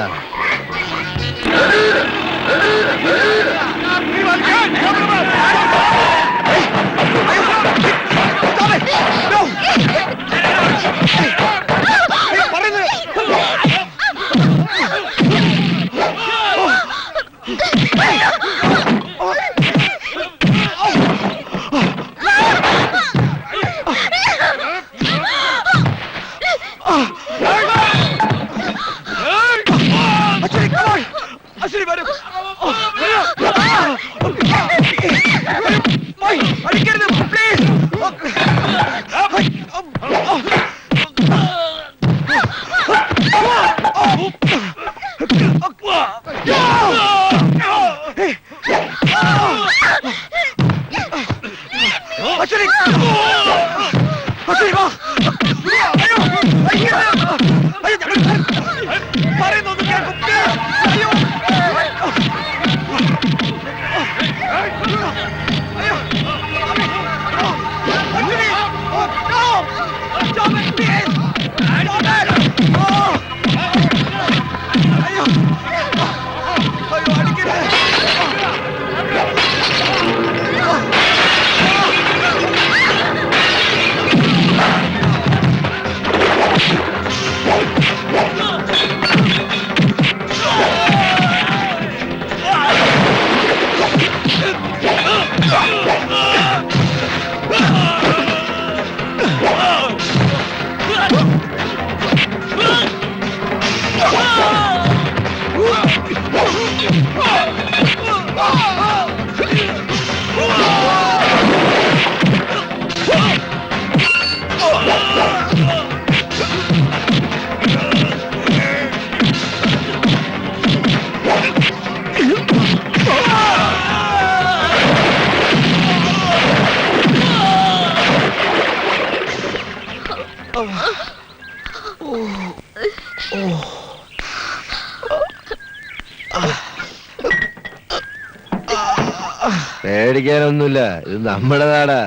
പേടിക്കാനൊന്നുമില്ല, ഇത് നമ്മുടെ നാടാ.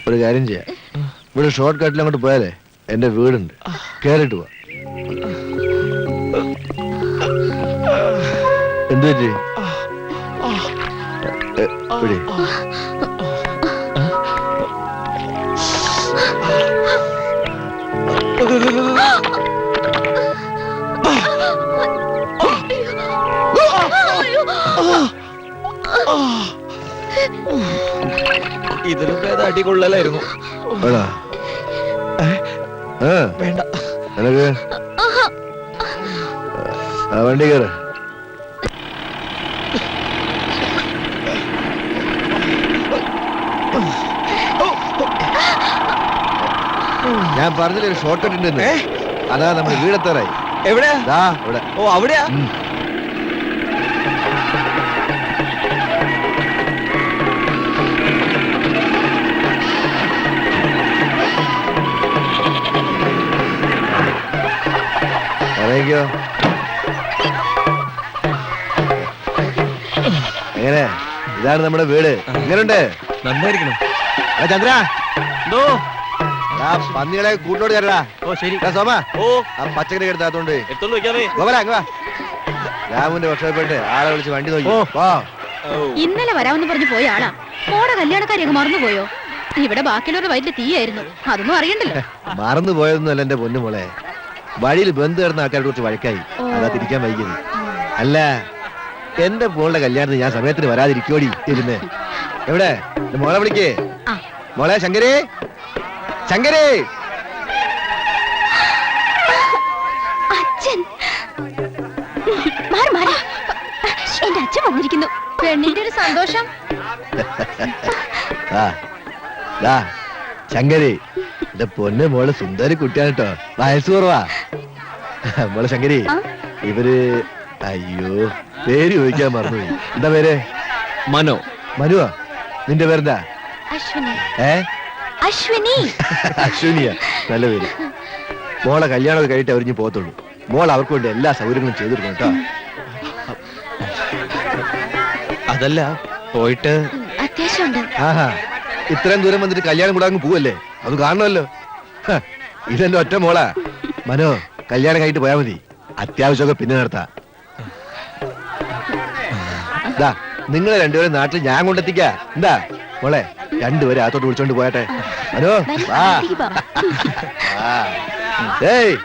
ഒരു കാര്യം ചെയ്യാം, ഇവിടെ ഷോർട്ട് കട്ടിൽ അങ്ങോട്ട് പോയാലേ എന്റെ വീടുണ്ട്, കേറിട്ട് പോവാ. എന്തു പറ്റി? ഇവിടെ ഇതിലും അടി കൊള്ളലായിരുന്നു. വേണ്ട നിനക്ക് വണ്ടി കയറ്. ഞാൻ പറഞ്ഞില്ലേ ഒരു ഷോർട്ട് കട്ട് ഉണ്ടെന്ന്, അതാ നമ്മുടെ വീടെത്താറായി. എവിടെയാ? ഇവിടെ. ഓ അവിടെയാ? അറിയിക്കോ എങ്ങനെ? ഇതാണ് നമ്മുടെ വീട്. എങ്ങനെയുണ്ട്? നന്നായിരിക്കണം. ചന്ദ്ര എന്തോ? പന്നികളെ കൂട്ടോട് ചേരടാ. ഓ ശരി. സോമ ഓ ആ പച്ചക്കറി എടുത്താത്തോണ്ട് എടുത്തോണ്ട് വെക്കാമേ. ഗോപല അങ്ങ് വാ. രാമുന്റെ വർഷമായിട്ട് ആളെ വിളിച്ച് വണ്ടി നോക്കി. വാ. ഇന്നലെ വരാമെന്ന് പറഞ്ഞു പോയ ആളാ. മോടെ കല്യാണക്കാരിയൊക്കെ മറന്നുപോയോ? ഇവിടെ ബാക്കിയുള്ളവരുടെ വയറ്റിൽ തീയായിരുന്നു, അതൊന്നും അറിയണ്ടല്ലോ. മറന്നു പോയതൊന്നുമല്ല എന്റെ പൊന്നു മോളെ, വഴിയിൽ ബന്ധു കിടന്ന ആൾക്കാരെ കുറിച്ച് വഴക്കായി, അതാ തിരിക്കാൻ വൈകിയത്. അല്ല എന്റെ മോളുടെ കല്യാണത്തിന് ഞാൻ സമയത്തിന് വരാതിരിക്കോടി ഇരുന്ന്. എവിടെ മോളെ വിളിക്കേ? മോളെ ശങ്കരേ, ശങ്കരേ. അച്ഛൻ എന്റെ അച്ഛൻ വന്നിരിക്കുന്നു. പെണ്ണിന്റെ ഒരു സന്തോഷം. ശങ്കരി എന്റെ പൊന്ന് മോള് സുന്ദരി കുട്ടിയാണ് കേട്ടോ, വയസ്സ് കുറവാ. മോളെ ശങ്കരി, ഇവര് അയ്യോ പേര് ചോദിക്കാൻ മറന്നുപോയി. എന്താ പേര്? മനോ. മനുവാ? നിന്റെ പേരെന്താ? അശ്വിനി. അശ്വിനിയ, നല്ല പേര്. മോളെ കല്യാണം കഴിഞ്ഞിട്ട് അവരിഞ്ഞ് പോകത്തുള്ളൂ. മോൾ അവർക്ക് വേണ്ടി എല്ലാ സൗകര്യങ്ങളും ചെയ്തു കൊടുക്കണം കേട്ടോ. അതല്ല, പോയിട്ട് അത്യാവശ്യമുണ്ട്. ആഹാ, ഇത്രയും ദൂരം വന്നിട്ട് കല്യാണം കൂടെ അങ്ങ് പോവല്ലേ? അത് കാണണമല്ലോ. ഇതെന്റെ ഒറ്റ മോളാ. മനോ, കല്യാണം കഴിഞ്ഞിട്ട് പോയാ മതി, അത്യാവശ്യമൊക്കെ പിന്നെ നടത്താം. നിങ്ങളെ രണ്ടുപേരും നാട്ടിൽ ഞാൻ കൊണ്ടെത്തിക്കാ. എന്താ മോളെ, രണ്ടുപേരെ അകത്തോട്ട് വിളിച്ചോണ്ട് പോയട്ടെ. മനോ ഏയ്,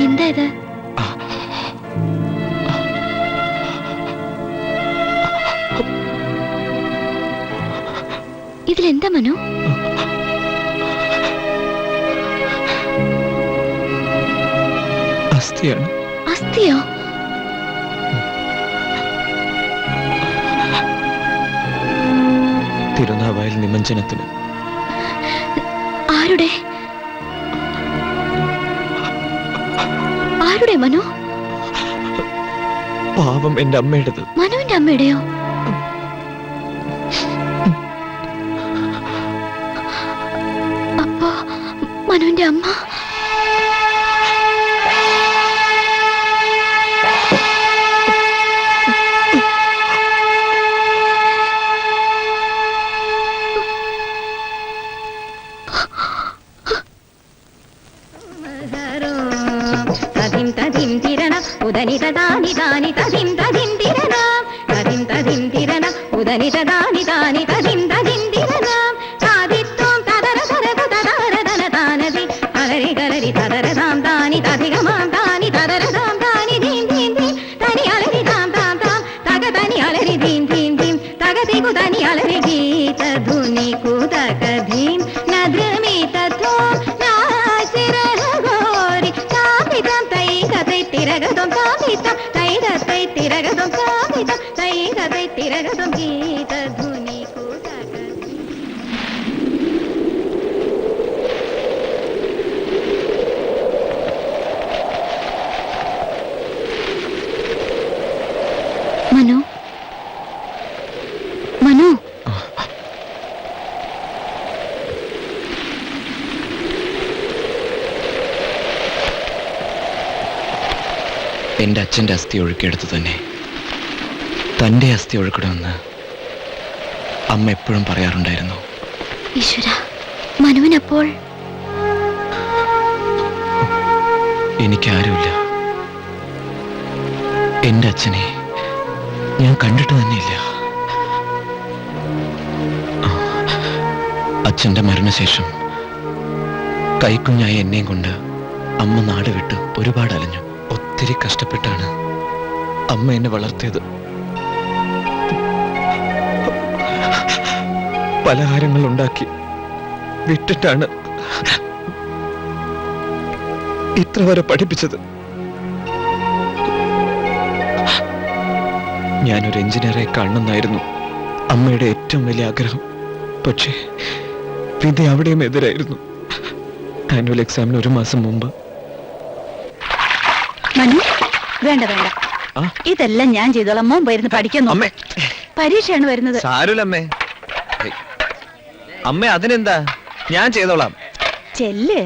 എന്താ ഇത്? ഇതിലെന്താ മനു? അസ്ഥിയാണ്. അസ്ഥിയോ? തിരുനാവായിൽ നിമഞ്ജനത്തിന്. ആരുടെ? ആരുടെ മനു? പാവം എന്റെ അമ്മയുടേത്. മനുവിന്റെ അമ്മയുടെയോ? അപ്പോ മനുവിന്റെ അമ്മ? മനു, മനു, എന്റെ അച്ഛന്റെ അസ്ഥി ഒഴുക്കിയെടുത്ത് തന്നെ തന്റെ അസ്ഥി ഒഴുക്കണമെന്ന് അമ്മ എപ്പോഴും പറയാറുണ്ടായിരുന്നു. ഈശ്വര, മനുവിനപ്പോൾ എനിക്കാരുമില്ല. എന്റെ അച്ഛനെ ഞാൻ കണ്ടിട്ട് തന്നെയില്ല. അച്ഛന്റെ മരണശേഷം കൈക്കുഞ്ഞായ എന്നെയും കൊണ്ട് അമ്മ നാട് വിട്ട് ഒരുപാട് അലഞ്ഞു. ഒത്തിരി കഷ്ടപ്പെട്ടാണ് അമ്മ എന്നെ വളർത്തിയത്. പലഹാരങ്ങൾ ഉണ്ടാക്കി വിട്ടിട്ടാണ് ഇത്ര വരെ പഠിപ്പിച്ചത്. ഞാനൊരു എഞ്ചിനീയറെ കാണണമെന്നായിരുന്നു അമ്മയുടെ ഏറ്റവും വലിയ ആഗ്രഹം. പക്ഷേ വിധി അവിടെയും എതിരായിരുന്നു. ആനുവൽ എക്സാമിന് 1 മാസം മുമ്പ്. മനു, വേണ്ട വേണ്ട, ഇതെല്ലാം ഞാൻ ചെയ്തോളാം. മോൻ പോയിരുന്നു പഠിക്കുന്നു. അമ്മേ, പരീക്ഷയാണ് വരുന്നത്. സാരമില്ലമ്മേ. അമ്മേ, അതിനെന്താ, ഞാൻ ചെയ്തോളാം. ചെല്ല്.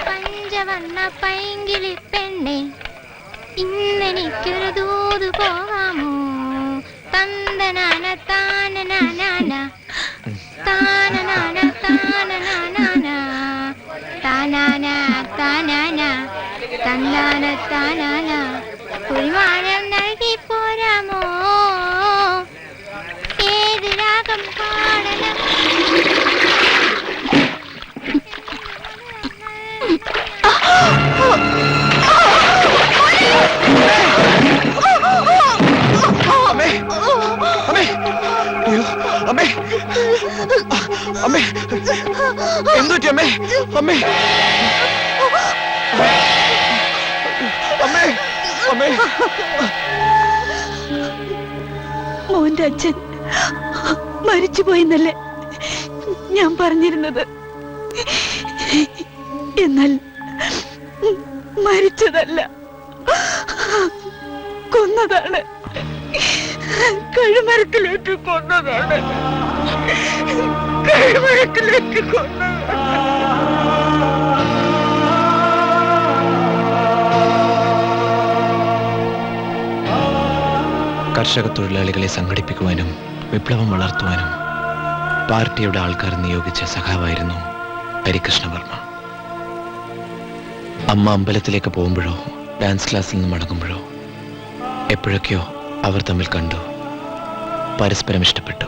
പഞ്ചവർണ്ണ പൈങ്കിളി പെണ്ണെ, ഇന്നെനിക്കൊരു ദൂത് പോകാമോ? തന്തനാന താനനാന താനനാന താനനാന താനാന താനാന തന്താന താനാന കുഴിമാനം നൽകി പോരാമോ? പറ്റി അമ്മേ? അമ്മേ അമ്മേ അമ്മേ മോന്റെ അച്ഛൻ മരിച്ചുപോയെന്നല്ലേ ഞാൻ പറഞ്ഞിരുന്നത്. എന്നാൽ മരിച്ചതല്ല, കൊന്നതാണ്. കഴുമരത്തിലേക്ക് കൊന്നതാണ്. കഴുമരത്തിലേക്ക് കൊന്നതാണ്. കർഷക തൊഴിലാളികളെ സംഘടിപ്പിക്കുവാനും വിപ്ലവം വളർത്തുവാനും പാർട്ടിയുടെ ആൾക്കാർ നിയോഗിച്ച സഖാവായിരുന്നു ഹരികൃഷ്ണവർമ്മ. അമ്മ അമ്പലത്തിലേക്ക് പോകുമ്പോഴോ ഡാൻസ് ക്ലാസ്സിൽ നിന്ന് മടങ്ങുമ്പോഴോ എപ്പോഴൊക്കെയോ അവർ തമ്മിൽ കണ്ടു, പരസ്പരം ഇഷ്ടപ്പെട്ടു.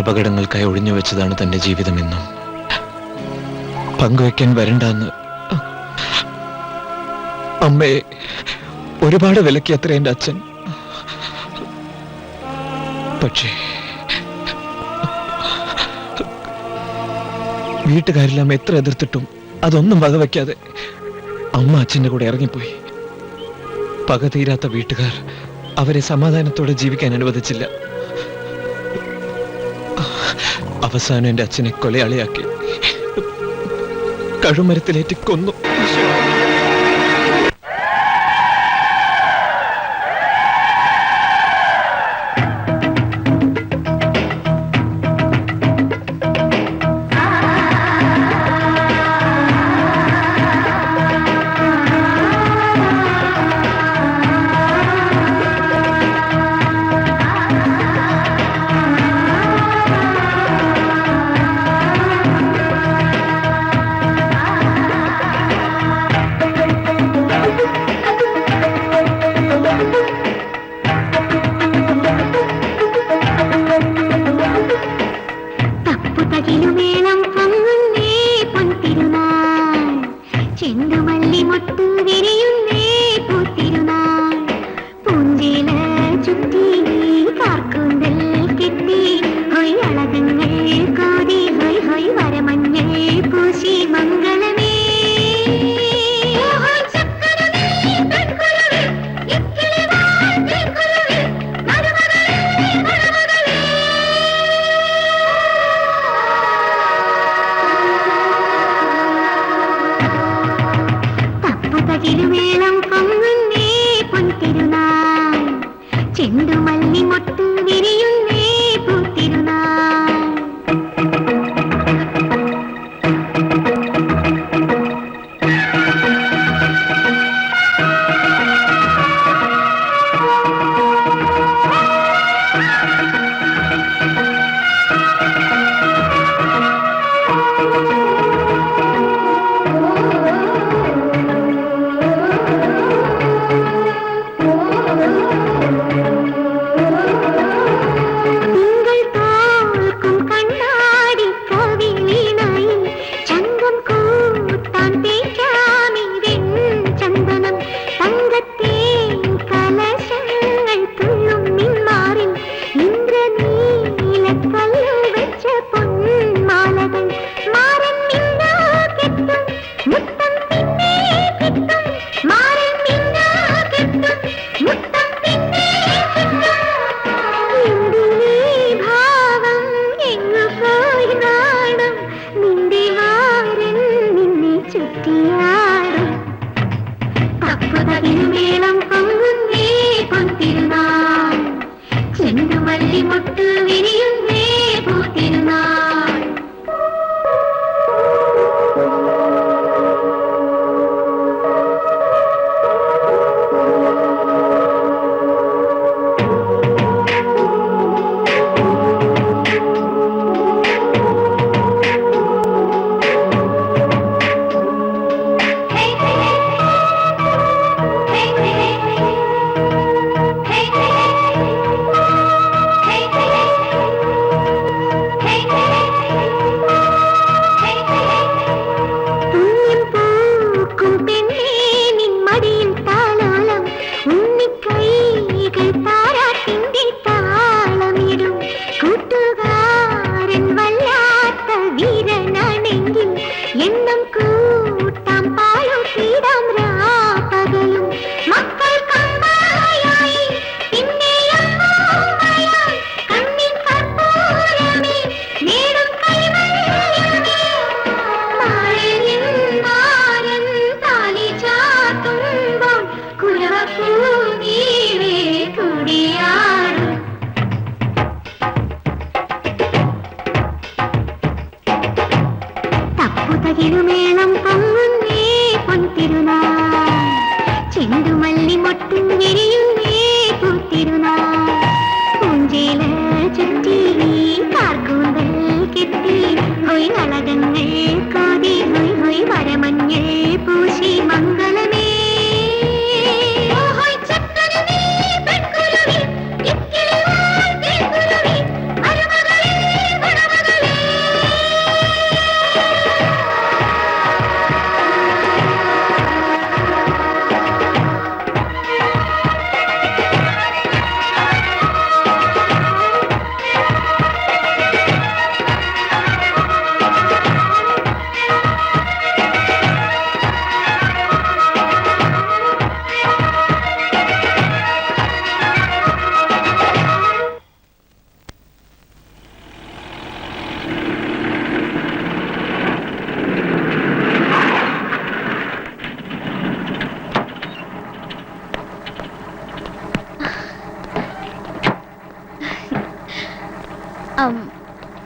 അപകടങ്ങൾക്കായി ഒഴിഞ്ഞു വെച്ചതാണ് തന്റെ ജീവിതമെന്നും പങ്കുവെക്കാൻ വരണ്ടെന്ന് അമ്മയെ ഒരുപാട് വിലക്കി അത്ര എന്റെ അച്ഛൻ. പക്ഷേ വീട്ടുകാരെല്ലാം എത്ര എതിർത്തിട്ടും അതൊന്നും വകവയ്ക്കാതെ അമ്മ അച്ഛൻ്റെ കൂടെ ഇറങ്ങിപ്പോയി. പക തീരാത്ത വീട്ടുകാർ അവരെ സമാധാനത്തോടെ ജീവിക്കാൻ അനുവദിച്ചില്ല. അവസാനം എന്റെ അച്ഛനെ കൊലയാളിയാക്കി കഴുമരത്തിലേറ്റി കൊന്നു.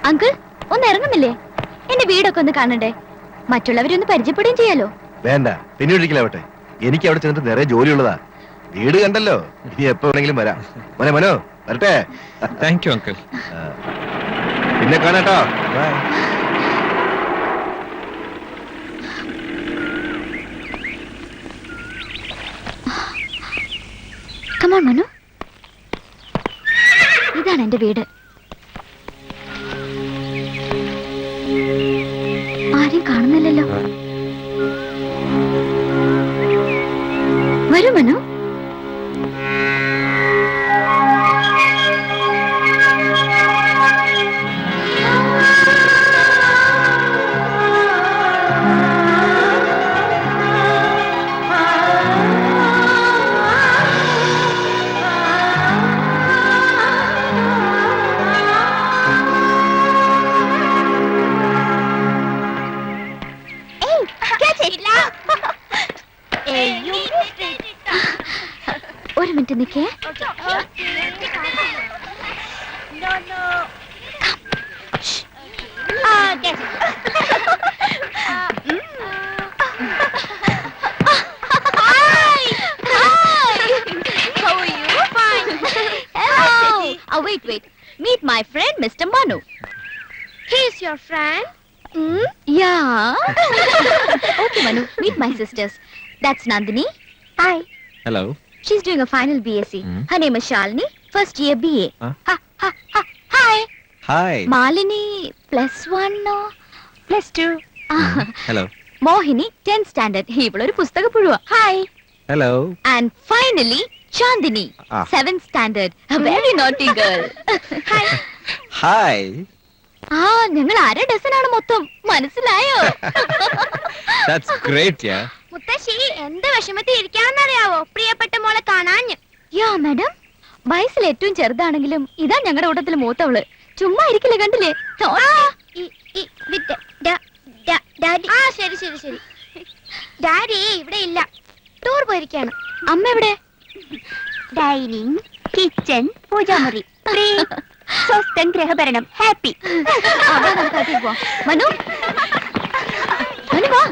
അങ്കിൾ ഒന്ന് ഇറങ്ങുന്നില്ലേ? എന്റെ വീടൊക്കെ ഒന്ന് കാണണ്ടേ? മറ്റുള്ളവരൊന്ന് പരിചയപ്പെടുകയും ചെയ്യാലോ. വേണ്ട, പിന്നെ ഒരിക്കലാവട്ടെ. എനിക്ക് അവിടെ ചെന്നിട്ട് നിറയെ ജോലിയുള്ളതാ. വീട് കണ്ടല്ലോ, ഇനി എപ്പോ വേണമെങ്കിലും വരാം. മനോ വരട്ടെ. Thank you uncle. പിന്നെ കാണാട്ടോ. ബൈ. Come on, Manu. ഇതാണ് എന്റെ വീട്. ആരും കാണുന്നില്ലല്ലോ. വരൂ മനു. ഒരു മിനിറ്റ് നിൽക്കേ. Wait. Meet my friend, Mr. Manu. He is your friend? Yeah. Okay, Manu. Meet my sisters. That's Nandini. Hi. Hello. She's doing a final BSc. Her name is Shalini, first year BA. Hi. Hi. Malini, +1 or +2. Hello. Mohini, 10th standard. ഇവളൊരു പുസ്തകപ്പുഴുവാ. Hi. Hello. And finally, Chandini, 7th standard. A very naughty girl. Hi. Hi. ഞങ്ങൾ 1/2 ഡസനാണ് മൊത്തം. മനസ്സിലായോ? That's great യാ. മുത്തശ്ശി എന്ത് വിഷമത്തിൽ ഇരിക്കാന്നറിയാവോ പ്രിയപ്പെട്ട മോളെ കാണാൻ? യാ madam, വയസ്സിൽ ഏറ്റവും ചെറുതാണെങ്കിലും ഇതാ ഞങ്ങളുടെ കൂട്ടത്തിൽ മൂത്തവള്. ചുമ്മാ ഇരിക്കില്ല, കണ്ടില്ലേ? ശരി. ഡാഡി ഇവിടെ ഇല്ല, ടൂർ പോയിരിക്കാണ്. അമ്മ എവിടെ? ഡൈനിങ്, കിച്ചൺ, പൂജാമുറി, സ്വസ്ഥൻ ഗ്രഹഭരണം, ഹാപ്പി. മനു, മനു വാ.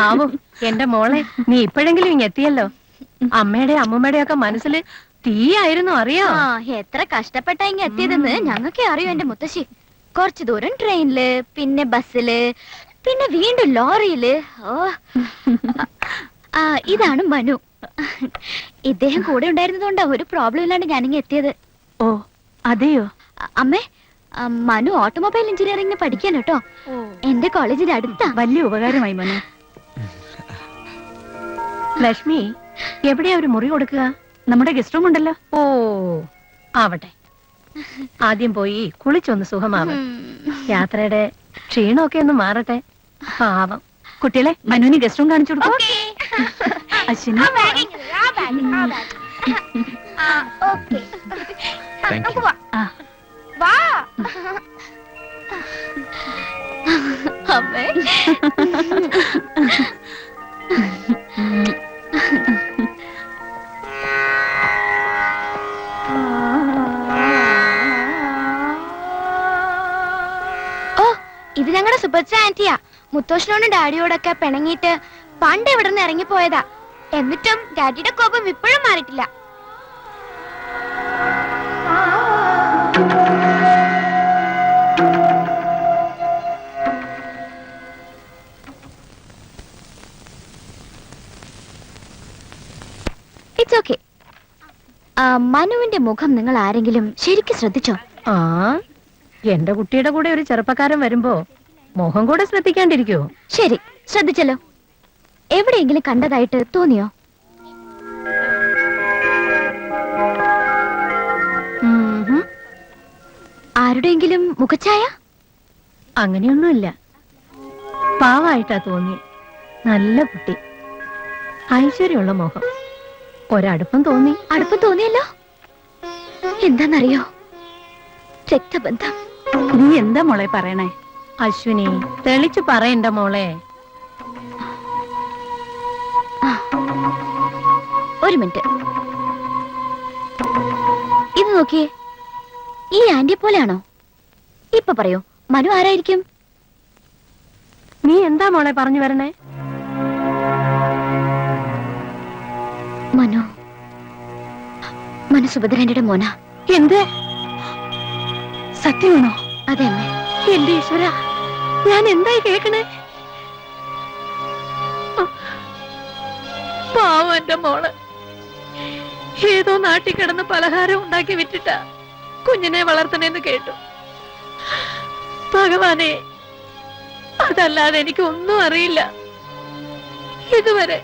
ആവും എന്റെ മോളെ, നീ ഇപ്പോഴെങ്കിലും ഇങ്ങ് എത്തിയല്ലോ. അമ്മയുടെ അമ്മൂമ്മയുടെ ഒക്കെ മനസ്സിൽ തീയായിരുന്നു, അറിയോ? എത്ര കഷ്ടപ്പെട്ടാ ഇങ്ങ എത്തിയതെന്ന് ഞങ്ങൾക്കേ അറിയൂ എന്റെ മുത്തശ്ശി. കുറച്ചു ദൂരം ട്രെയിനില്, പിന്നെ ബസ്സില്, പിന്നെ വീണ്ടും ലോറിയില്. ഇതാണ് മനു. ഇദ്ദേഹം കൂടെ ഉണ്ടായിരുന്നതുകൊണ്ടാ ഒരു പ്രോബ്ലം ഇല്ലാണ്ട് ഞാനിങ്ങ എത്തിയത്. ഓ അതെയോ? അമ്മേ, മനു ഓട്ടോമൊബൈൽ എഞ്ചിനീയറിംഗിന് പഠിക്കാൻ കേട്ടോ. എന്റെ കോളേജിന്റെ അടുത്താ. വലിയ ഉപകാരമായി മനു. ലക്ഷ്മി, എവിടെയാ ഒരു മുറി കൊടുക്കുക? നമ്മുടെ ഗസ്റ്റ് റൂം ഉണ്ടല്ലോ. ഓ ആവട്ടെ, ആദ്യം പോയി കുളിച്ചൊന്ന് സുഖമാവും. യാത്രയുടെ ക്ഷീണമൊക്കെ ഒന്ന് മാറട്ടെ. പാവം കുട്ടികളെ, മനുവിന് ഗസ്റ്റ് റൂം കാണിച്ചു കൊടുക്കും. അശ്വിനി, അമ്മേ. ഇത് ഞങ്ങളുടെ സുഭദ്ര ആന്റിയാ. മുത്തോഷനോടും ഡാഡിയോടൊക്കെ പിണങ്ങിയിട്ട് പണ്ട് ഇവിടെ നിന്ന് ഇറങ്ങിപ്പോയതാ. എന്നിട്ടും ഡാഡിയുടെ കോപം ഇപ്പോഴും മാറിയിട്ടില്ല. It's okay. മനുവിന്റെ മുഖം നിങ്ങൾ ആരെങ്കിലും ശരിക്കും ശ്രദ്ധിച്ചോ? എന്റെ കുട്ടിയുടെ കൂടെ ഒരു ചെറുപ്പക്കാരൻ വരുമ്പോ മുഖം കൂടെ ശ്രദ്ധിക്കാണ്ടിരിക്കോ? ശരി, ശ്രദ്ധിച്ചല്ലോ. എവിടെയെങ്കിലും കണ്ടതായിട്ട് തോന്നിയോ? ആരുടെയെങ്കിലും മുഖഛായ? അങ്ങനെയൊന്നുമില്ല, പാവായിട്ടാ തോന്നി. നല്ല കുട്ടി. ഐശ്വര്യമുള്ള മോഹം. ഒരടുപ്പം തോന്നി. അടുപ്പം തോന്നിയല്ലോ. എന്താന്നറിയോ? രക്തബന്ധം. നീ എന്താ മോളെ പറയണേ? അശ്വിനി, തെളിച്ചു പറയണ്ട മോളെ. ഒരു മിനിറ്റ്, ഇത് നോക്കിയേ. ഈ ആന്റിയെ പോലെയാണോ? ഇപ്പൊ പറയൂ, മനു ആരായിരിക്കും? നീ എന്താ മോളെ പറഞ്ഞു വരണേ? മനു സുഭദ്രന്റെ മോന. എന്ത്? സത്യമാണോ? അതെ അമ്മേ. എന്റെ ഈശ്വര, ഞാൻ എന്തായി കേക്കണേ? പാവം എന്റെ മോള് ഏതോ നാട്ടിൽ കിടന്ന് പലഹാരം ഉണ്ടാക്കി വിറ്റിട്ട കുഞ്ഞിനെ വളർത്തണേന്ന് കേട്ടു. ഭഗവാനെ, അതല്ലാതെ എനിക്ക് ഒന്നും അറിയില്ല ഇതുവരെ.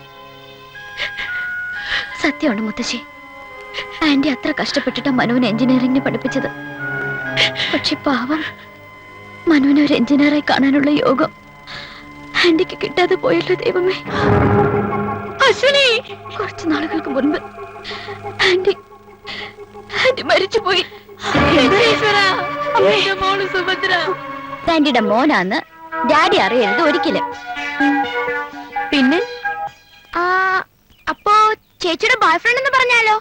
സത്യമാണ് മുത്തശ്ശി, ആന്റി അത്ര കഷ്ടപ്പെട്ടിട്ട് മനുവിനെ എഞ്ചിനീയറിംഗിന് പഠിപ്പിച്ചത്. പക്ഷെ പാവം, മനുവിനെ ഒരു എഞ്ചിനീയറായി കാണാനുള്ള യോഗം ആന്റിക്ക് കിട്ടാതെ പോയല്ലോ ദൈവമേ. അശ്വിനി, കുറച്ചു നാളുകൾക്ക് മുൻപ് ആന്റി മരിച്ചുപോയി. മോള് സുഭദ്ര ആന്റിയുടെ മോനാന്ന് ഡാഡി അറിയരുത് ഒരിക്കലും. പിന്നെ അപ്പോ ചേച്ചിയുടെ ബോയ് ഫ്രണ്ട് എന്ന് പറഞ്ഞാലോ?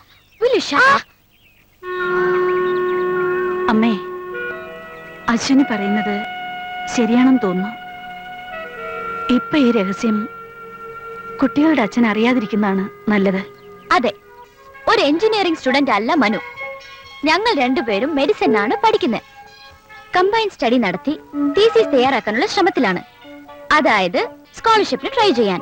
അമ്മേ, അശ്വിനി പറയുന്നത് ശരിയാണെന്ന് തോന്നുന്നു. ഇപ്പൊ ഈ രഹസ്യം കുട്ടികളുടെ അച്ഛൻ അറിയാതിരിക്കുന്നതാണ് നല്ലത്. അതെ, ഒരു എഞ്ചിനീയറിംഗ് സ്റ്റുഡന്റ് അല്ല മനു. ഞങ്ങൾ രണ്ടുപേരും മെഡിസിൻ ആണ് പഠിക്കുന്നത്. കമ്പൈൻ സ്റ്റഡി നടത്തി തീസിസ് തയ്യാറാക്കാനുള്ള ശ്രമത്തിലാണ്. അതായത് സ്കോളർഷിപ്പിന് ട്രൈ ചെയ്യാൻ.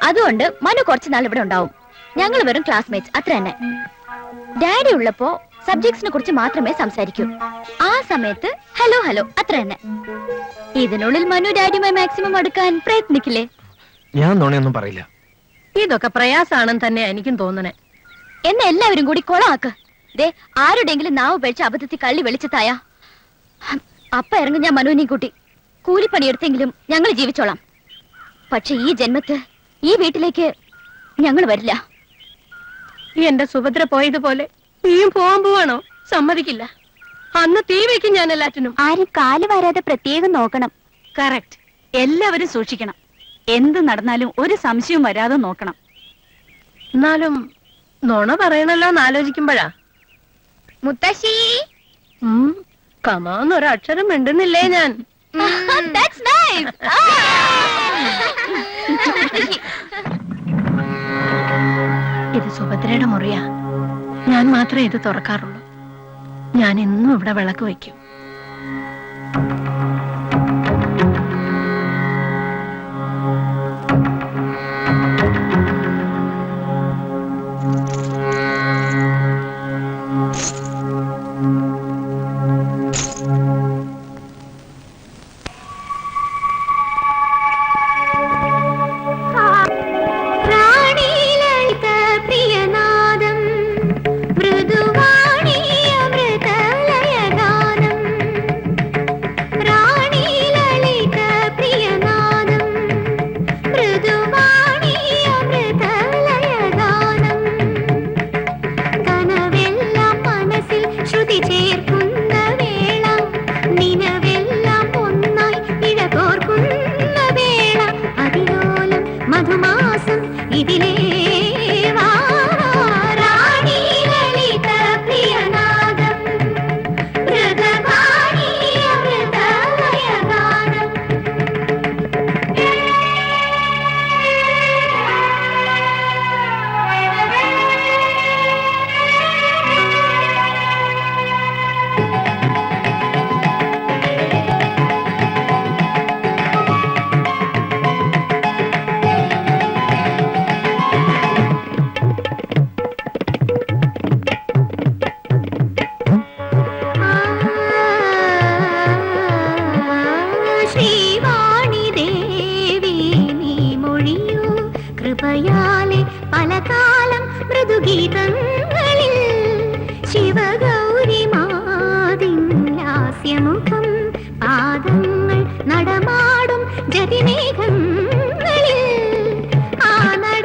അതുകൊണ്ട് മനു കുറച്ചു നാൾ ഇവിടെ ഉണ്ടാവും. ഞങ്ങൾ വെറും ക്ലാസ്മേറ്റ്സ്, അത്ര തന്നെ. ഡാഡി ഉള്ളപ്പോ സബ്ജക്ട്സിനെ കുറിച്ച് മാത്രമേ സംസാരിക്കൂ. ആ സമയത്ത് ഹലോ ഹലോ, അത്ര തന്നെ. ഇതിനുള്ളിൽ മനു ഡാഡിയുമായി മാക്സിമം അടുക്കാൻ പ്രയത്നിക്കില്ലേ? ഞാൻ നുണയൊന്നും പറയില്ല. ഇതൊക്കെ പ്രയാസാണെന്ന് തന്നെ എനിക്കും തോന്നണേ. എന്നെ എല്ലാവരും കൂടി കൊളാക്ക്. ദേ, ആരുടെങ്കിലും നാവ് പഴിച്ച് അബദ്ധത്തിൽ കള്ളി വെളിച്ചത്തായ അപ്പ ഇറങ്ങി ഞാൻ മനുവിനെയും കൂട്ടി കൂലിപ്പണിയെടുത്തെങ്കിലും ഞങ്ങൾ ജീവിച്ചോളാം. പക്ഷെ ഈ ജന്മത്ത് ഈ വീട്ടിലേക്ക് ഞങ്ങൾ വരില്ല. എന്റെ സുഭദ്ര പോയതുപോലെ നീയും പോവാൻ പോവാണോ? സമ്മതിക്കില്ല. അന്ന് തീ വയ്ക്കും ഞാൻ എല്ലാറ്റിനും. ആരും കാല് വരാതെ പ്രത്യേകം നോക്കണം. കറക്റ്റ്. എല്ലാവരും സൂക്ഷിക്കണം. എന്ത് നടന്നാലും ഒരു സംശയവും വരാതെ നോക്കണം. എന്നാലും നുണ പറയണല്ലോ എന്നാലോചിക്കുമ്പോഴാ. മുത്തശ്ശി, കമാന്നൊരക്ഷരം മിണ്ടുന്നില്ലേ ഞാൻ? That's nice. ഇത് സുഭദ്രയുടെ മുറിയാ. ഞാൻ മാത്രമേ ഇത് തുറക്കാറുള്ളൂ. ഞാൻ എന്നും ഇവിടെ വിളക്ക് വയ്ക്കും. നടമാടും ജതിമേഘങ്ങളിൽ ആ നട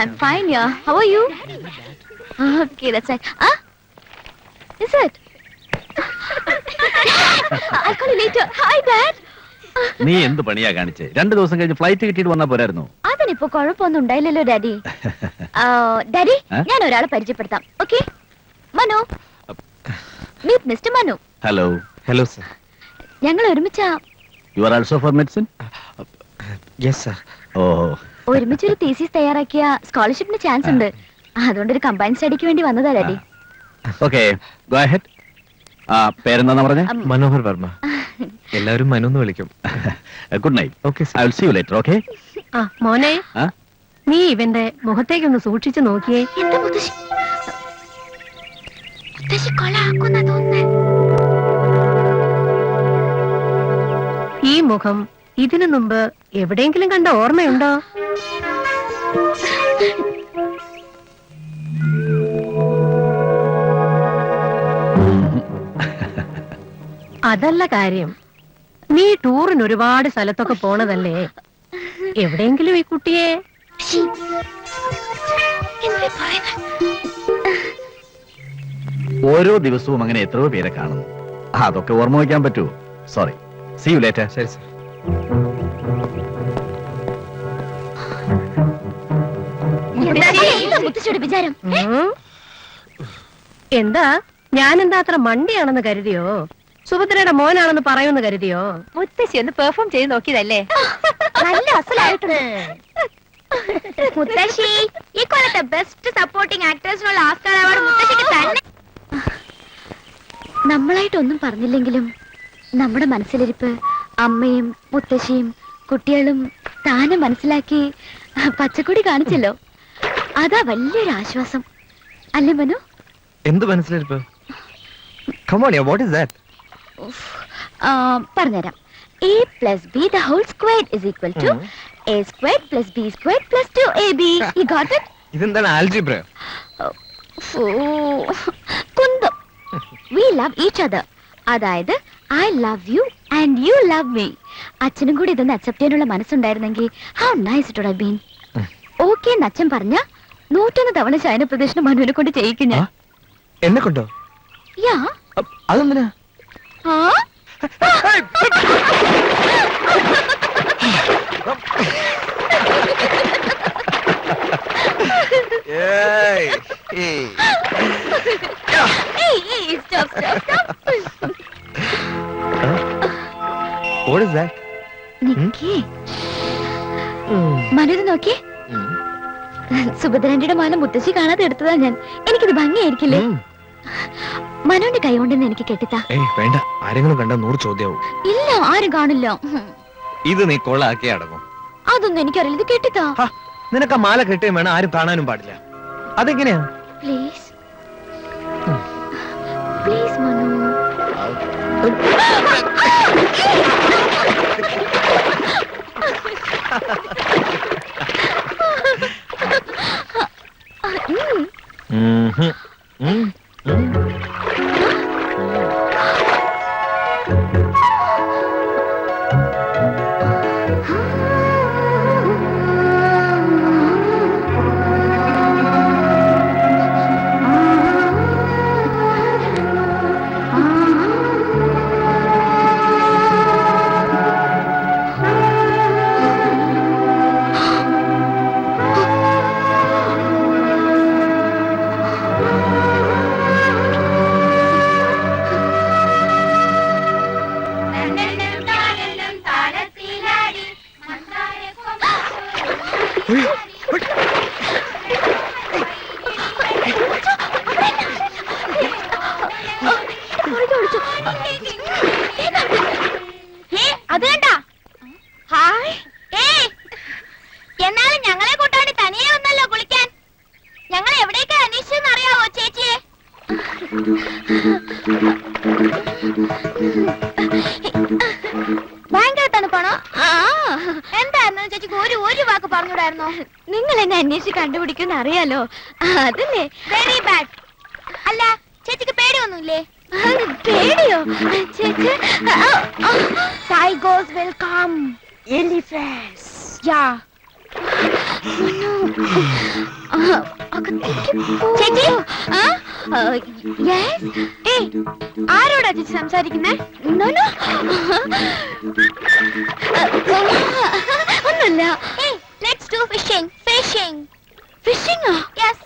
I'm fine, yeah. How are you? Okay, that's right. Ah? Is it? I'll call you later. Hi, Dad. നീ എന്ത് പണിയാ കാണിച്ചേ? 2 ദിവസം കഴിഞ്ഞ് ഫ്ലൈറ്റ് കിട്ടിയിട്ട് വന്നാ പോരായിരുന്നു? അതിനിപ്പോ കുഴപ്പമൊന്നും ഉണ്ടായില്ലല്ലോ ഡാഡി. ഡാഡി, ഞാൻ ഒരാളെ പരിചയപ്പെടുത്താം. Okay? Manu. Meet mister Manu. Hello. Hello sir. ഞങ്ങൾ ഒരുമിച്ചാ. You are also for medicine? Yes sir. Oh. ഒരുമിച്ച് ഒരു തീസിസ് തയ്യാറാക്കിയ സ്കോളർഷിപ്പിന് ചാൻസ് ഉണ്ട്. അതുകൊണ്ട് ഒരു കമ്പൈൻ സ്റ്റഡിക്ക് വേണ്ടി വന്നതാ ഡാഡി. Okay, go ahead. പേരെന്താ പറഞ്ഞേ? മനോഹർ വർമ്മ. എല്ലാവരും മനു എന്ന് വിളിക്കും. Good night. Okay I will see you later. Okay? ആ മോനെ, നീ ഇവന്റെ മുഖത്തേക്കൊന്ന് സൂക്ഷിച്ചു നോക്കിയേ. എന്താ മുത്തശ്ശി? മുത്തശ്ശി കൊളാക്കുന്ന തോന്നുന്നേ. ഈ മുഖം ഇതിനു മുമ്പ് എവിടെയെങ്കിലും കണ്ട ഓർമ്മയുണ്ടോ? അതല്ല കാര്യം. നീ ടൂറിന് ഒരുപാട് സ്ഥലത്തൊക്കെ പോണതല്ലേ, എവിടെയെങ്കിലും ഈ കുട്ടിയെ ഓരോ ദിവസവും അങ്ങനെ എത്രയോ പേരെ കാണുന്നു. അതൊക്കെ ഓർമ്മ വയ്ക്കാൻ പറ്റുമോ? സോറി. See you later. ശരി സർ. മുത്തശ്ശിയുടെ വിചാരം എന്താ? ഞാനെന്താ അത്ര മണ്ടിയാണെന്ന് കരുതിയോ? സുഭദ്രയുടെ മോനാണെന്ന് പറയുമെന്ന് കരുതിയോ? മുത്തശ്ശി ഒന്ന് പെർഫോം ചെയ്ത് നോക്കിയതല്ലേ? നല്ല അസലായിട്ടുണ്ട്. മുത്തശ്ശി, ഈ കൊല്ലത്തെ ബെസ്റ്റ് സപ്പോർട്ടിംഗ് ആക്ടേഴ്സിനുള്ള ഓസ്കാർ അവാർഡ് മുത്തശ്ശിക്ക് തന്നെ. നമ്മളായിട്ടൊന്നും പറഞ്ഞില്ലെങ്കിലും നമ്മുടെ മനസ്സിലിരിപ്പ് അമ്മയും മുത്തശ്ശിയും കുട്ടികളും താനെ മനസ്സിലാക്കി പച്ചക്കൊടി കാണിച്ചല്ലോ. അതാ വലിയൊരു ആശ്വാസം അല്ലേ മനു? എന്ത് മനസ്സിലിരിപ്പ്? Come on, what is that? പറഞ്ഞുതരാം. a plus b the whole squared is equal to a squared plus b squared plus 2ab. You got it? ഇതെന്താണ് ആൽജിബ്ര? കുന്തം. We love each other. അതായത് I love you and you love me. അച്ഛനും കൂടി ഇതൊന്ന് accept ചെയ്യാനുള്ള മനസ്സുണ്ടായിരുന്നെങ്കിൽ how nice it would have been. Okay എന്ന് അച്ഛൻ പറഞ്ഞ 101 തവണ ശയന പ്രദർശനം മനുവിനെ കൊണ്ട് ചെയ്യിക്കും ഞാൻ. എന്നെ കൊണ്ടോ? യാ. അതെന്തിനാ? What is that? നിക്കേ. മനു നോക്കി. സുഭദ്രന്റെ മാല മുത്തശ്ശി കാണാതെ എടുത്തതാ ഞാൻ. എനിക്കിത് ഭംഗിയായിരിക്കില്ലേ? മനുവിന്റെ കൈ കൊണ്ടെന്ന് എനിക്ക് കെട്ടിത്താ. വേണ്ട, ആരെങ്കിലും കണ്ടാ 100 ചോദ്യാവും. ഇല്ല, ആരും കാണില്ല. ഇത് നീ കൊള്ളാക്കി അടങ്ങും. അതൊന്നും എനിക്കറിയില്ല. ഇത് കെട്ടിത്താ. നിനക്ക് ആ മാല കെട്ടുകയും വേണം, ആരും കാണാനും പാടില്ല. അതെങ്ങനെയാ? Please please Manu. അത് കണ്ട. ഹായ്. എന്നാലും ഞങ്ങളെ കൂട്ടാണ്ട് തനിയെ വന്നല്ലോ കുളിക്കാൻ. ഞങ്ങൾ എവിടേക്കാ അന്വേഷിച്ചെന്ന് അറിയാവോ ചേച്ചിയെ? ഭയങ്കര തണുപ്പാണോ? എന്തായിരുന്നു ചേച്ചിക്ക് ഒരു വാക്ക് പറഞ്ഞൂടായിരുന്നോ? നിങ്ങൾ എന്നെ അന്വേഷിച്ച് കണ്ടുപിടിക്കുന്ന അറിയാലോ, അതല്ലേ? Very bad. അല്ല, ചേച്ചിക്ക് പേടിയൊന്നുമില്ലേ? പേടിയോ? ചേച്ചി Tigers will come. Elephants. Yeah. ചേച്ചി ആരോടാ ചേച്ചി സംസാരിക്കുന്നേ? ഒന്നുമില്ല. Let's do fishing. Fishing fishing yes.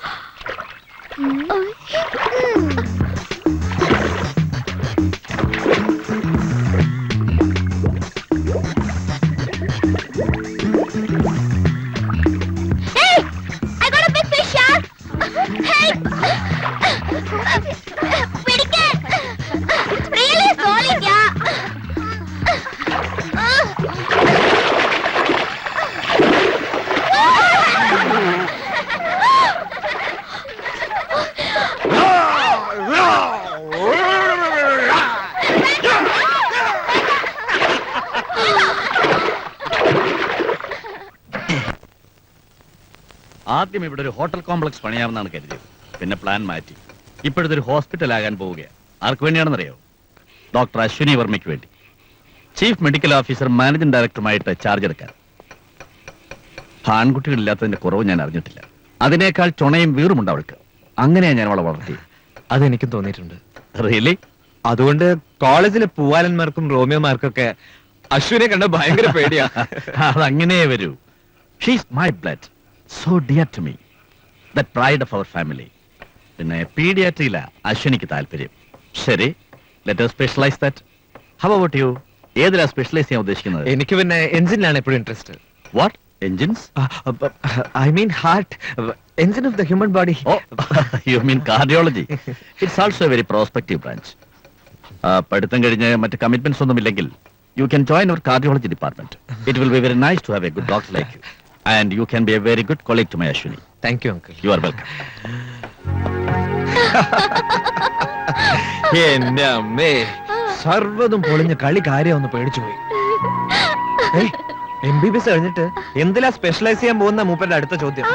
ആദ്യം ഇവിടെ ഒരു ഹോട്ടൽ കോംപ്ലക്സ് പണിയാമെന്നാണ് കരുതിയത്. പിന്നെ പ്ലാൻ മാറ്റി. ഇപ്പോഴത്തെ ഒരു ഹോസ്പിറ്റൽ ആകാൻ പോവുകയാണ്. ആർക്ക് വേണ്ടിയാണെന്നറിയോ? ഡോക്ടർ അശ്വിനി വർമ്മയ്ക്ക് വേണ്ടി. ചീഫ് മെഡിക്കൽ ഓഫീസർ മാനേജിംഗ് ഡയറക്ടറുമായിട്ട് ചാർജ് എടുക്കാൻ. ആൺകുട്ടികളില്ലാത്തതിന്റെ കുറവ് ഞാൻ അറിഞ്ഞിട്ടില്ല. അതിനേക്കാൾ ചുണയും വീറുമുണ്ട് അവൾക്ക്. അങ്ങനെയാണ് ഞാൻ അവളെ വളർത്തി. അതെനിക്കും തോന്നിയിട്ടുണ്ട്. റിയലി? അതുകൊണ്ട് കോളേജിലെ പൂവാലന്മാർക്കും റോമിയോമാർക്കൊക്കെ അശ്വിനെ കണ്ട ഭയങ്കര പേടിയാ. അതങ്ങനെ വരൂ. She's my blood, so dear to me, that pride of our family. പിന്നെ പീഡിയാട്രിയില അശ്വിനിക്ക് താല്പര്യം. ശരി, let us specialise that. How about you? ഏതിലാ സ്പെഷ്യലൈസ് ചെയ്യാൻ ഉദ്ദേശിക്കുന്നത്? എനിക്ക് പിന്നെ എഞ്ചിനിലാണ് എപ്പോഴും interest. What engines? I mean heart, engine of the human body. Oh, you mean cardiology. It's also a very prospective branch. പഠിത്തം കഴിഞ്ഞ് മറ്റ് കമ്മിറ്റ്മെന്റ്സ് ഒന്നുമില്ലെങ്കിൽ you can join our cardiology department. It will be very nice to have a good doctor like you. And you can be a very good colleague to my Ashwini. Thank you, uncle. You are welcome. എന്റെ അമ്മേ, സർവ്വതും പൊളിഞ്ഞ് കളി കാര്യം ഒന്ന് പേടിച്ചു പോയി. MBBS കഴിഞ്ഞിട്ട് എന്തിലാ സ്പെഷ്യലൈസ് ചെയ്യാൻ പോകുന്ന മൂപ്പന്റെ അടുത്ത ചോദ്യം.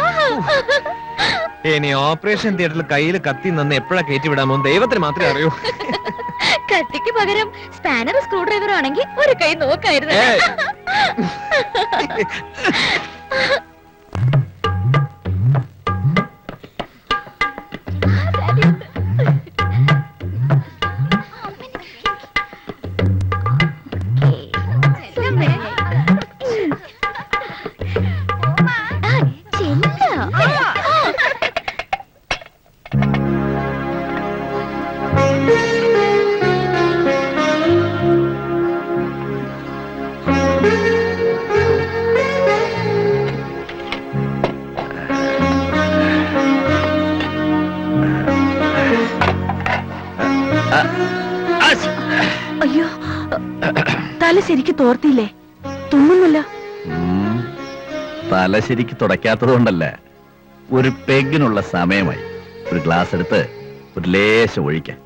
ഇനി ഓപ്പറേഷൻ തിയേറ്ററിൽ കയ്യിൽ കത്തി നിന്ന് എപ്പോഴാ കയറ്റി വിടാമോ ദൈവത്തിന് മാത്രമേ അറിയൂ. കത്തിക്ക് പകരം സ്പാനർ സ്ക്രൂ ഡ്രൈവർ ആണെങ്കിൽ ഒരു കൈ നോക്കായിരുന്നു. അയ്യോ, തല ശരിക്ക് തോർത്തിയില്ലേ? തുമ്മുന്നില്ല. തല ശരിക്ക് തുടയ്ക്കാത്തത് കൊണ്ടല്ല, ഒരു പെഗിനുള്ള സമയമായി. ഒരു ഗ്ലാസ് എടുത്ത് ഒരു ലേശം ഒഴിക്കാൻ.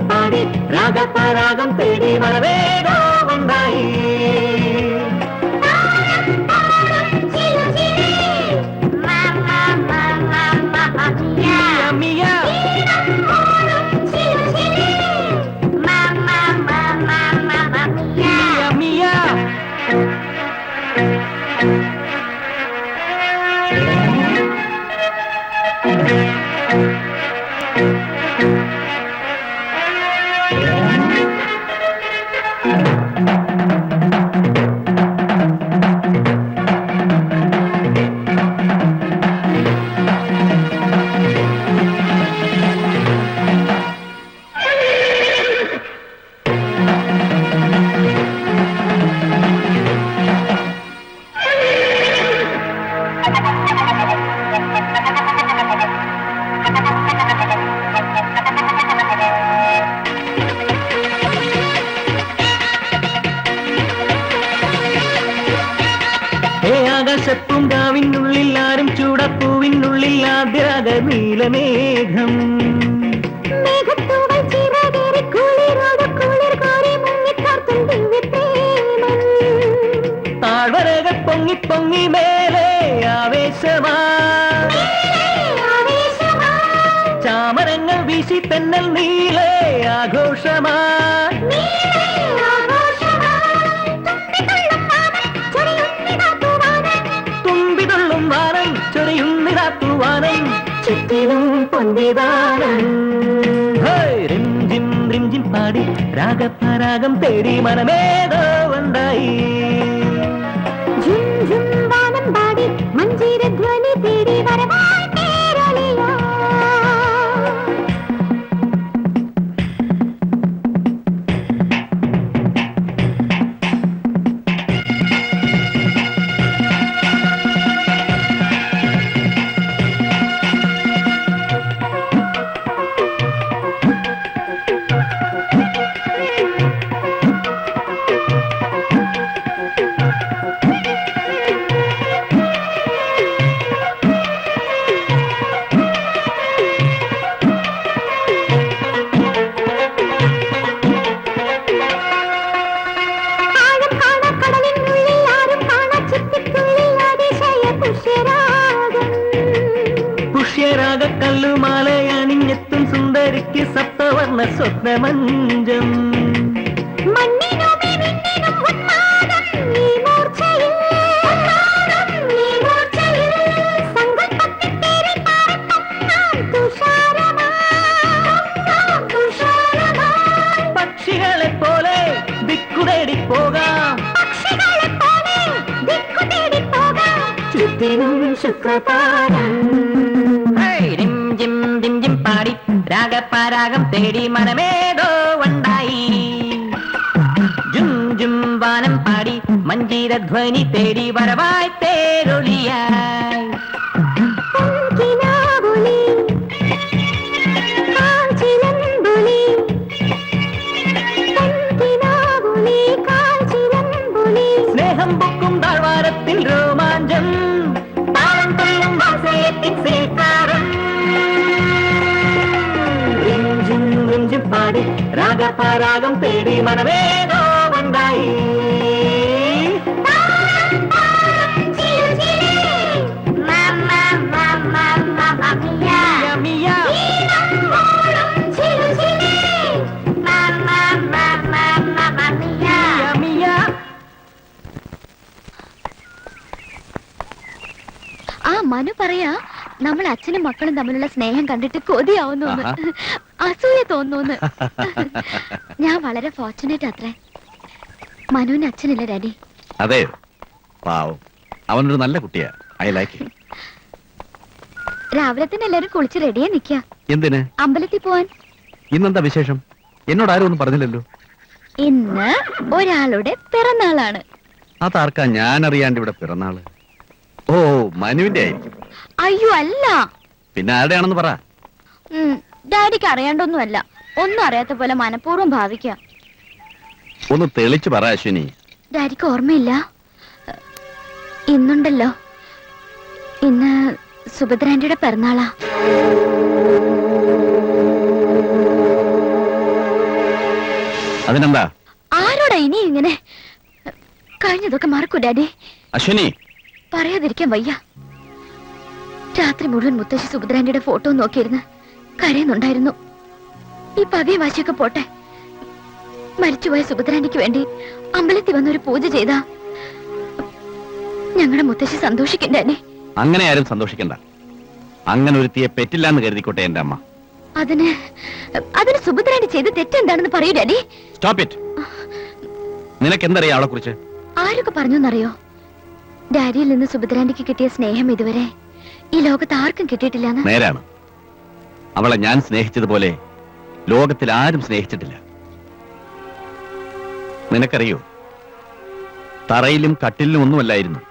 പാടി രാഗപരാഗം തേടി വരവേഗോ ഉണ്ടായി. ആകാശപ്പൂങ്കാവിനുള്ളിൽ ആരും ചൂടപ്പൂവിനുള്ളിൽ ആദ്യരാഗ നീലമേഘം താഴ്വരകൾ പൊങ്ങി പൊങ്ങി മേലെ ആവേശമാ ചാമരങ്ങൾ വീശി തെന്നൽ നീലേ ആഘോഷമാ തുമ്പിതുള്ളും വാനം ചൊരിയുന്നിതാത്തുവാനം ചുറ്റിലും പൊന്തിതാനം റിംജിം റിംജിം പാടി രാഗപരാഗം തേടി മനമേതോ ഉണ്ടായി പാടി മഞ്ജീരധ്വനി തേടി വരവായി പേരൊളിയാ കല്ലുമാലയണിഞ്ഞെത്തും സുന്ദരിക്ക് സപ്തവർണ്ണ സ്വപ്നമഞ്ചം പക്ഷികളെ പോലെ ദിക്കുതേടി പോകാം ചുറ്റിനും ശുക്രതാരം പാടി രാഗപരാഗം തേടി മനമേതോ ഉണ്ടായി ജും ജും വാനം പാടി മഞ്ജീരധ്വനി തേടി വരവായി തേരൊളിയായി സ്നേഹം പൊക്കും താഴ്വാരത്തിൽ രോമാഞ്ചം താളം തുള്ളും വാസയത്തിൻ സേക്കാരം പാടി രാഗപരാഗം തേടി മനമേതോ ഉണ്ടായി ആ മനു പറയാ നമ്മൾ അച്ഛനും മക്കളും തമ്മിലുള്ള സ്നേഹം കണ്ടിട്ട് കൊതിയാവുന്നു, അസൂയ തോന്നുന്നു. ഞാൻ വളരെ ഫോർച്ചുനേറ്റ് അത്രേ. മനുവിന് അച്ഛനില്ല ഡാഡി. അതെ, പാവം, അവനൊരു നല്ല കുട്ടിയാ. I like him. രാവിലെ തന്നെ എല്ലാരും കുളിച്ച് റെഡിയാ നിക്കാ. എന്തിന്? അമ്പലത്തിൽ പോവാൻ. ഇന്നെന്താ വിശേഷം? എന്നോട് ആരും ഒന്നും പറഞ്ഞില്ലല്ലോ. ഇന്ന് ഒരാളുടെ പിറന്നാളാണ്. അതാർക്കാ ഞാൻ അറിയാണ്ട് ഇവിടെ പിറന്നാള്? ഓ, മനുവിന്റെ ആയിരിക്കും. അയ്യോ അല്ല. പിന്നെ ആരുടെയാണെന്ന് പറ. ഡാഡിക്ക് അറിയാണ്ടൊന്നുമല്ല, ഒന്നും അറിയാത്ത പോലെ മനഃപൂർവ്വം ഭാവിക്കാം. ഒന്ന് തെളിച്ചു പറ അശ്വിനി. ഡാഡിക്ക് ഓർമ്മയില്ല? ഇന്നുണ്ടല്ലോ, ഇന്ന് സുഭദ്രാന്റിയുടെ പിറന്നാളാ. അതിനെന്താ? ആരോടാ ഇനി ഇങ്ങനെ? കഴിഞ്ഞതൊക്കെ മറക്കൂ ഡാഡി. അശ്വിനി, പറയാതിരിക്കാൻ വയ്യ. രാത്രി മുഴുവൻ മുത്തശ്ശി സുഭദ്രാന്റിയുടെ ഫോട്ടോ നോക്കിയിരുന്ന് കരയുന്നുണ്ടായിരുന്നു. ഈ പകയും വാശിയൊക്കെ പോട്ടെ, മരിച്ചുപോയ സുഭദ്രാന്റിക്ക് വേണ്ടി അമ്പലത്തിൽ വന്നൊരു പൂജ ചെയ്താ ഞങ്ങളുടെ മുത്തശ്ശി സന്തോഷിക്കണ്ടേ അനി? അങ്ങനെ ആരും സന്തോഷിക്കണ്ട. അങ്ങനെ ഒരുത്തിയെ പെറ്റില്ല എന്ന് കരുതിക്കോട്ടെ എന്റെ അമ്മ. അതിന് സുഭദ്രാന്റെ ചെയ്ത് തെറ്റെന്താണെന്ന് പറയൂ ഡാഡി. Stop it. നിനക്ക് എന്തറിയാം അവളെ കുറിച്ച്? ആരൊക്കെ പറഞ്ഞെന്നറിയോ? ഡാഡിയിൽ നിന്ന് സുഭദ്രാന്റിക്ക് കിട്ടിയ സ്നേഹം ഇതുവരെ ഈ ലോകത്ത് ആർക്കും കിട്ടിയിട്ടില്ലെന്ന്. നേരാണ്. അവളെ ഞാൻ സ്നേഹിച്ചതുപോലെ ലോകത്തിൽ ആരും സ്നേഹിച്ചിട്ടില്ല. നിനക്കറിയോ, തറയിലും കട്ടിലിലും ഒന്നുമല്ലായിരുന്നു,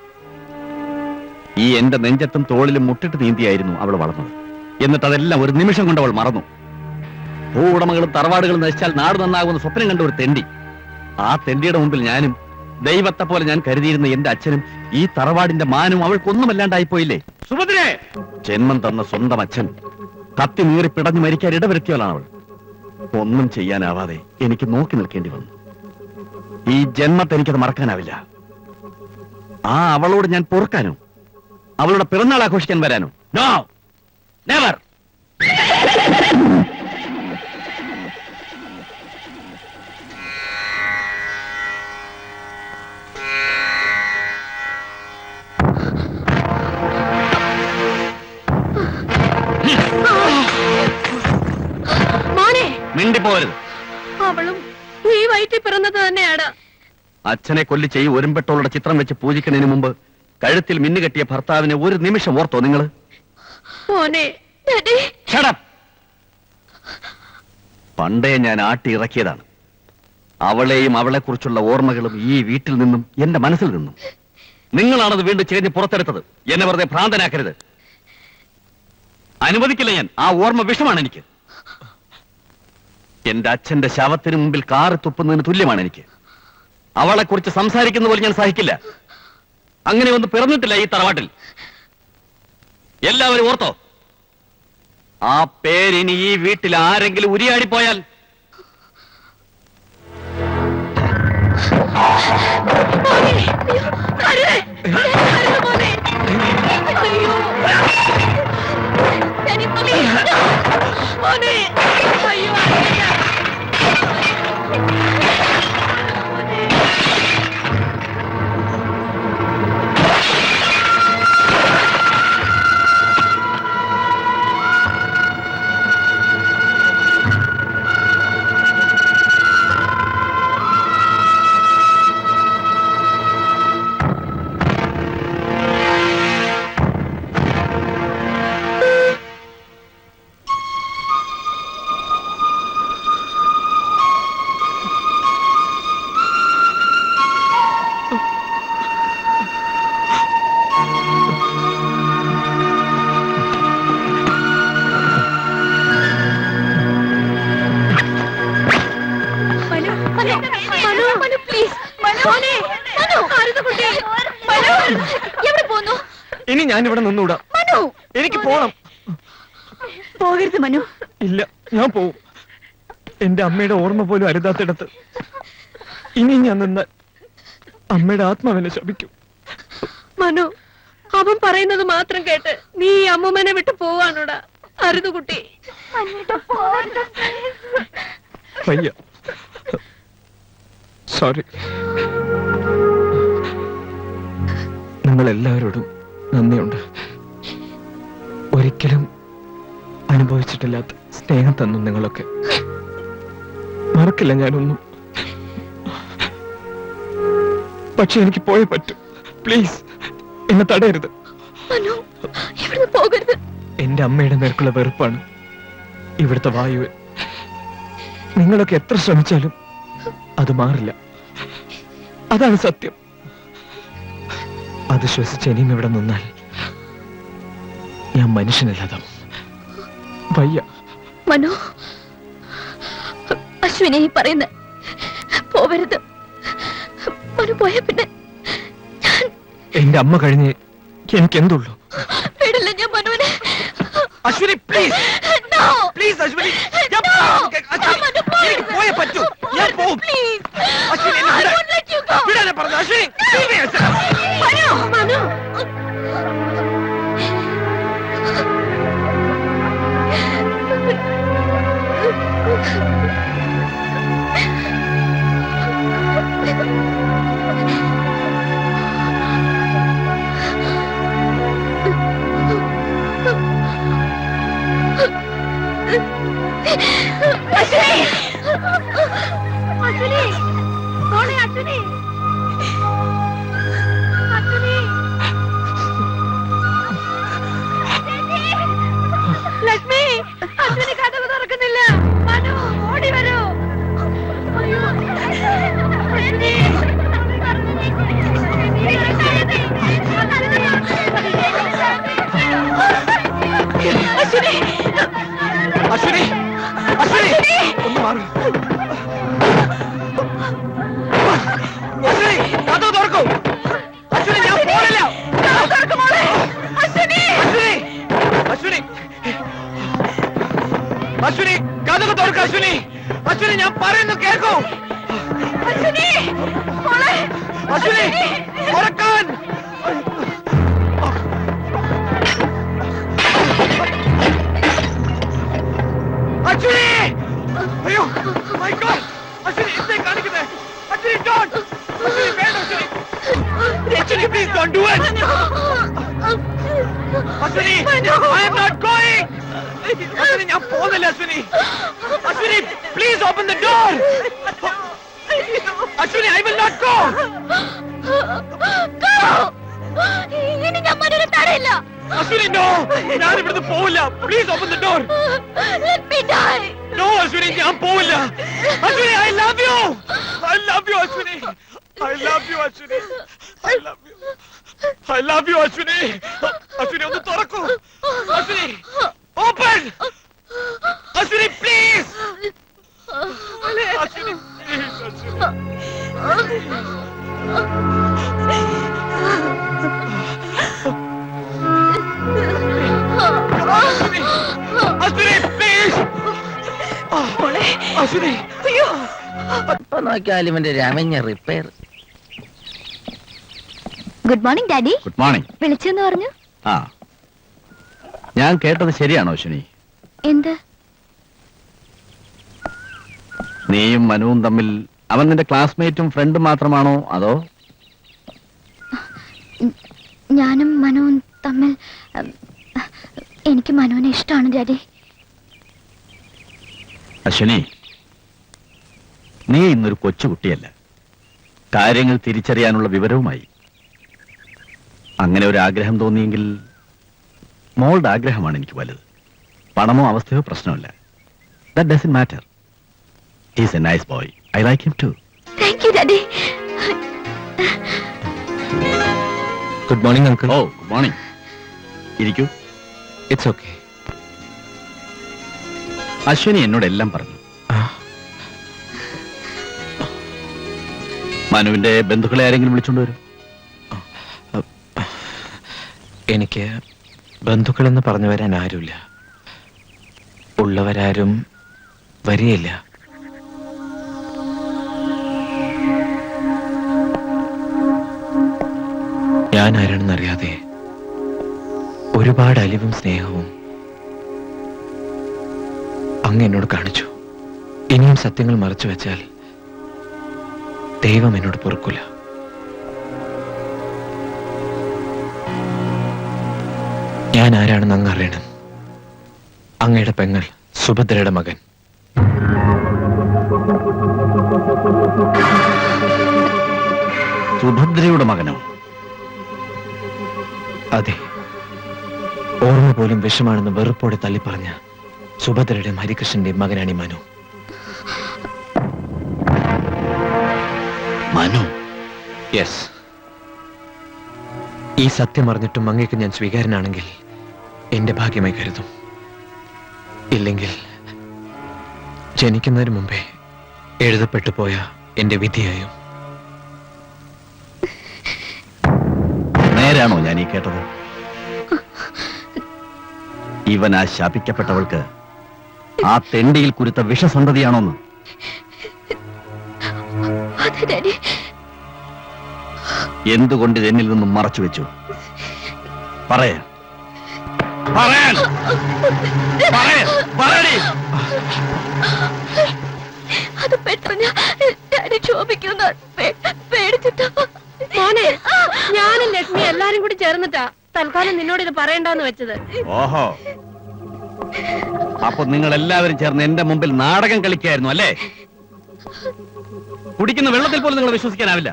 ഈ എന്റെ നെഞ്ചത്തും തോളിലും മുട്ടിട്ട് നീന്തിയായിരുന്നു അവൾ വളർന്നത്. എന്നിട്ട് അതെല്ലാം ഒരു നിമിഷം കൊണ്ട് അവൾ മറന്നു. ഭൂ ഉടമകളും തറവാടുകളും നശിച്ചാൽ നാട് നന്നാകുന്ന സ്വപ്നം കണ്ട ഒരു തെണ്ടി. ആ തെണ്ടിയുടെ മുമ്പിൽ ഞാനും ദൈവത്തെ പോലെ ഞാൻ കരുതിയിരുന്ന എന്റെ അച്ഛനും ഈ തറവാടിന്റെ മാനും അവൾക്കൊന്നുമല്ലാണ്ടായിപ്പോയില്ലേ? സുഭദ്രേ! ജന്മം തന്ന സ്വന്തം അച്ഛൻ കത്തി നീറി പിടഞ്ഞു മരിക്കാൻ ഇടവരുത്തിയവളാണ് അവൾ. ഒന്നും ചെയ്യാനാവാതെ എനിക്ക് നോക്കി നിൽക്കേണ്ടി വന്നു. ഈ ജന്മത്തെ എനിക്കത് മറക്കാനാവില്ല. ആ അവളോട് ഞാൻ പൊറുക്കാനോ അവളുടെ പിറന്നാൾ ആഘോഷിക്കാൻ വരാനോ? No, never. മിണ്ടിപ്പോരുത്. അവളും ഈ വയറ്റിൽ പിറന്നത് തന്നെയാണ്. അച്ഛനെ കൊല്ലിച്ച് ഈ ഒരുമ്പെട്ടോളുടെ ചിത്രം വെച്ച് പൂജിക്കുന്നതിന് മുമ്പ് കഴുത്തിൽ മിന്നുകെട്ടിയ ഭർത്താവിനെ ഒരു നിമിഷം ഓർത്തോ നിങ്ങൾ? പണ്ടേ ഞാൻ ആട്ടി ഇറക്കിയതാണ്. അവളെയും അവളെക്കുറിച്ചുള്ള ഓർമ്മകളും ഈ വീട്ടിൽ നിന്നും എന്റെ മനസ്സിൽ നിന്നും. നിങ്ങളാണത് വീണ്ടും ചേർന്ന് പുറത്തെടുത്തത്. എന്നെ വെറുതെ ഭ്രാന്തനാക്കരുത്. അനുവദിക്കില്ല ഞാൻ. ആ ഓർമ്മ വിഷമാണ് എനിക്ക്. എന്റെ അച്ഛന്റെ ശവത്തിന് മുമ്പിൽ കാറ് തുപ്പുന്നതിന് തുല്യമാണ് എനിക്ക്. അവളെക്കുറിച്ച് സംസാരിക്കുന്ന പോലെ ഞാൻ സഹിക്കില്ല. അങ്ങനെ ഒന്നും പിറന്നിട്ടില്ല ഈ തറവാട്ടിൽ. എല്ലാവരും ഓർത്തോ, ആ പേരിനി ഈ വീട്ടിൽ ആരെങ്കിലും ഉരിയാടിപ്പോയാൽ ഇനി ഞാൻ ഇവിടെ നിന്നൂടാ. എനിക്ക് പോണം. പോകരുത് മനു. ഇല്ല, ഞാൻ പോവും. എന്റെ അമ്മയുടെ ഓർമ്മ പോലും അരുതാത്തിടത്ത് ഇനി ഞാൻ നിന്നാൽ അമ്മയുടെ ആത്മാവിനെ ശപിക്കും. മനു, അവൻ പറയുന്നത് മാത്രം കേട്ട് നീ ഈ അമ്മൂമ്മനെ വിട്ട് പോവാണോടാ? അരുതുകുട്ടി. വയ്യ. സോറി. നിങ്ങൾ എല്ലാവരോടും നന്ദിയുണ്ട്. ഒരിക്കലും അനുഭവിച്ചിട്ടില്ലാത്ത സ്നേഹം തന്നു നിങ്ങളൊക്കെ. മറക്കില്ല ഞാനൊന്നും. പക്ഷെ എനിക്ക് പോയേ പറ്റൂ. പ്ലീസ് എന്നെ തടയരുത്. പോകരുത്. എന്റെ അമ്മയുടെ നേർക്കുള്ള വെറുപ്പാണ് ഇവിടുത്തെ വായു. നിങ്ങളൊക്കെ എത്ര ശ്രമിച്ചാലും അത് മാറില്ല. അതാണ് സത്യം. അത് ശ്വസിച്ച് ഇനിയും ഇവിടെ നിന്നാൽ ഞാൻ മനുഷ്യനല്ലാതാവും. വയ്യ. മനു, അശ്വിനെ പറയുന്ന പോവരുത്. മനു പോയ പിന്നെ എന്റെ അമ്മ കഴിഞ്ഞ് എനിക്ക് എന്തുള്ളൂ? പേടില്ല ഞാൻ മനുവിനെ. അശ്വിനി പ്ലീസ്, പ്ലീസ് അശ്വിനി, എനിക്ക് പോയേ പറ്റൂ. ഞാൻ പോവും. അശ്വിനി വിടാനെ പറഞ്ഞു. അശ്വിനി മനു. അശ്വിനി അശ്വിനി ഒന്ന് മാറും. അശ്വിനി കഥ തുറക്കൂ. അശ്വിനി ഞാൻ പോണില്ല. അശ്വിനി അശ്വിനി അശ്വിനി കഥ തുറക്ക. അശ്വിനി അശ്വിനി ഞാൻ പറയുന്നു കേൾക്കൂ. അശ്വിനി തുറക്കാൻ. അശ്വിനി അയ്യോ മൈ ഗോഡ്. അശ്വിനി എന്തേ കാണിക്കുന്നേ? അശ്വിനി ഡോണ്ട്. അശ്വിനി വേണ്ട. Ashwini please don't do it. Ashwini I am not going. Ashwini ഞാൻ പോകുന്നില്ല. Ashwini please open the door. Ashwini I will not go. ഇനി ഞാൻ മനുവിനെ തടയില്ല. അശ്വിനി നോ, ഞാൻ ഇവിടുന്ന് പോവില്ല. Please open the door. Let me die. No Ashwini ഞാൻ പോവില്ല. Ashwini I love you. I love you Ashwini. I love you Ashwini. I love you. I love you Ashwini. Ashwini ഒന്ന് തുറക്കൂ. Ashwini open. Ashwini please. Ashwini please. Ashwini please. Ashwini ഇപ്പൊ നോക്കിയാലും ഇവന്റെ രമഞ്ഞ repair. Good morning daddy. Good morning. വിളിച്ചെന്ന് പറഞ്ഞു. ആ ഞാൻ കേട്ടത് ശരിയാണോ അശ്വിനി? എന്ത്? നീയും മനുവും തമ്മിൽ അവൻ നിന്റെ ക്ലാസ്മേറ്റും ഫ്രണ്ടും മാത്രമാണോ അതോ? ഞാനും മനുവും തമ്മിൽ എനിക്ക് മനുവിനെ ഇഷ്ടമാണ് ഡാഡി. അശ്വിനി നീ ഇന്നൊരു കൊച്ചുകുട്ടിയല്ല. കാര്യങ്ങൾ തിരിച്ചറിയാനുള്ള വിവരവുമായി. അങ്ങനെ ഒരു ആഗ്രഹം തോന്നിയെങ്കിൽ മോളുടെ ആഗ്രഹമാണ് എനിക്ക് വലുത്. പണമോ അവസ്ഥയോ പ്രശ്നമല്ല. That doesn't matter. He's a nice boy. I like him too. Thank you daddy. Good morning uncle. Oh good morning. ഇരിക്കൂ. It's okay. അശ്വിനി എന്നോട് എല്ലാം പറഞ്ഞു. മനുവിന്റെ ബന്ധുക്കളെ ആരെങ്കിലും വിളിച്ചോണ്ട് വരും? എനിക്ക് ബന്ധുക്കളെന്ന് പറഞ്ഞു വരാൻ ആരുമില്ല. ഉള്ളവരാരും വരികയില്ല. ഞാൻ ആരാണെന്നറിയാതെ ഒരുപാട് അലിവും സ്നേഹവും അങ്ങ് എന്നോട് കാണിച്ചു. ഇനിയും സത്യങ്ങൾ മറച്ചു വെച്ചാൽ ദൈവം എന്നോട് പൊറുക്കില്ല. ഞാൻ ആരാണെന്ന് അങ്ങ് അറിയണം. അങ്ങയുടെ പെങ്ങൾ സുഭദ്രയുടെ മകൻ. സുഭദ്രയുടെ മകനോ? അതെ, ഓർമ്മ പോലും വിഷമാണെന്ന് വെറുപ്പോടെ തള്ളിപ്പറഞ്ഞ സുഭദ്രയുടെയും ഹരികൃഷ്ണന്റെയും മകനാണ് ഈ മനു. മനു? യെസ്. ഈ സത്യം അറിഞ്ഞിട്ടും അങ്ങേക്ക് ഞാൻ സ്വീകാരനാണെങ്കിൽ എന്റെ ഭാഗ്യമായി കരുതും. ഇല്ലെങ്കിൽ ജനിക്കുന്നതിന് മുമ്പേ എഴുതപ്പെട്ടു പോയ എന്റെ വിധിയായും. നേരാണോ ഞാൻ ഈ കേട്ടത്? ഇവൻ ആ ശാപിക്കപ്പെട്ടവൾക്ക് ആ തെണ്ടിയിൽ കുരുത്ത വിഷസന്തതിയാണോന്ന്? അതെ ഡാഡി. എന്തുകൊണ്ട് ഇത് എന്നിൽ നിന്നും മറച്ചു വെച്ചു? പറയാൻ പറയാൻ പറയണേ. അത് പെട്ടെന്ന് ഡാഡി ക്ഷോഭിക്കുന്ന പേടിച്ചിട്ടാ. മോനെ, ഞാനും ലക്ഷ്മി എല്ലാരും കൂടി ചേർന്നിട്ടാ തൽക്കാലം നിന്നോട് ഇത് പറയണ്ടെന്ന് വെച്ചത്. ഓഹോ, അപ്പൊ നിങ്ങൾ എല്ലാവരും ചേർന്ന് എന്റെ മുമ്പിൽ നാടകം കളിക്കായിരുന്നു അല്ലേ? കുടിക്കുന്ന വെള്ളത്തിൽ പോലും നിങ്ങൾ വിശ്വസിക്കാനാവില്ല.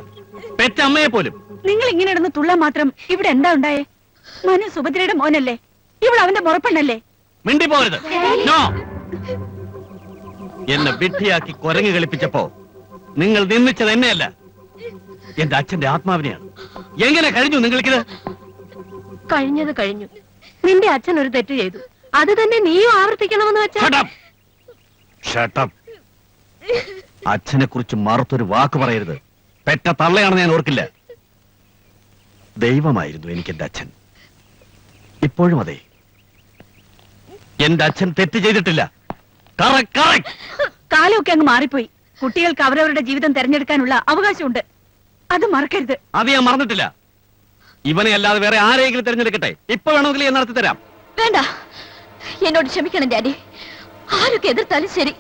പെറ്റ അമ്മയെ പോലും. നിങ്ങൾ ഇങ്ങനെ ഇടുന്ന തുള്ള മാത്രം ഇവിടെ എന്താ ഉണ്ടായേ? മനു സുഭദ്രയുടെ മോനല്ലേ? ഇവിടെ അവന്റെ മുറപ്പെണ്ണല്ലേ? മിണ്ടി പോരുത്. നോ. എന്നെ വിഡ്ഢിയാക്കി കുരങ്ങ് കളിപ്പിച്ചപ്പോ നിങ്ങൾ നിന്ദിച്ചത് എന്നെയല്ല, എന്റെ അച്ഛന്റെ ആത്മാവിനെയാണ്. എങ്ങനെ കഴിഞ്ഞു നിങ്ങൾക്കിത്? കഴിഞ്ഞത് കഴിഞ്ഞു. നിന്റെ അച്ഛൻ ഒരു തെറ്റ് ചെയ്തു. അത് തന്നെ നീയും ആവർത്തിക്കണമെന്ന് വെച്ചാ അച്ഛനെ കുറിച്ച് മറുത്തൊരു വാക്ക് പറയരുത്. പെറ്റ തള്ളയാണെന്ന് ഞാൻ ഓർക്കില്ല. ദൈവമായിരുന്നു എനിക്ക് എന്റെ അച്ഛൻ. ഇപ്പോഴും അതെ. എന്റെ അച്ഛൻ തെറ്റ് ചെയ്തിട്ടില്ല. കാലമൊക്കെ അങ്ങ് മാറിപ്പോയി. കുട്ടികൾക്ക് അവരവരുടെ ജീവിതം തെരഞ്ഞെടുക്കാനുള്ള അവകാശമുണ്ട്. അത് മറക്കരുത്. അത് ഞാൻ മറന്നിട്ടില്ല. ഇവനെ അല്ലാതെ വേറെ ആരെങ്കിലും തിരഞ്ഞെടുക്കട്ടെ. ഇപ്പൊ വേണമെങ്കിൽ ഞാൻ നടത്തി തരാം. വേണ്ട, എന്നോട് ക്ഷമിക്കണം ഡാഡി. ആരൊക്കെ എതിർത്താലും ശരി,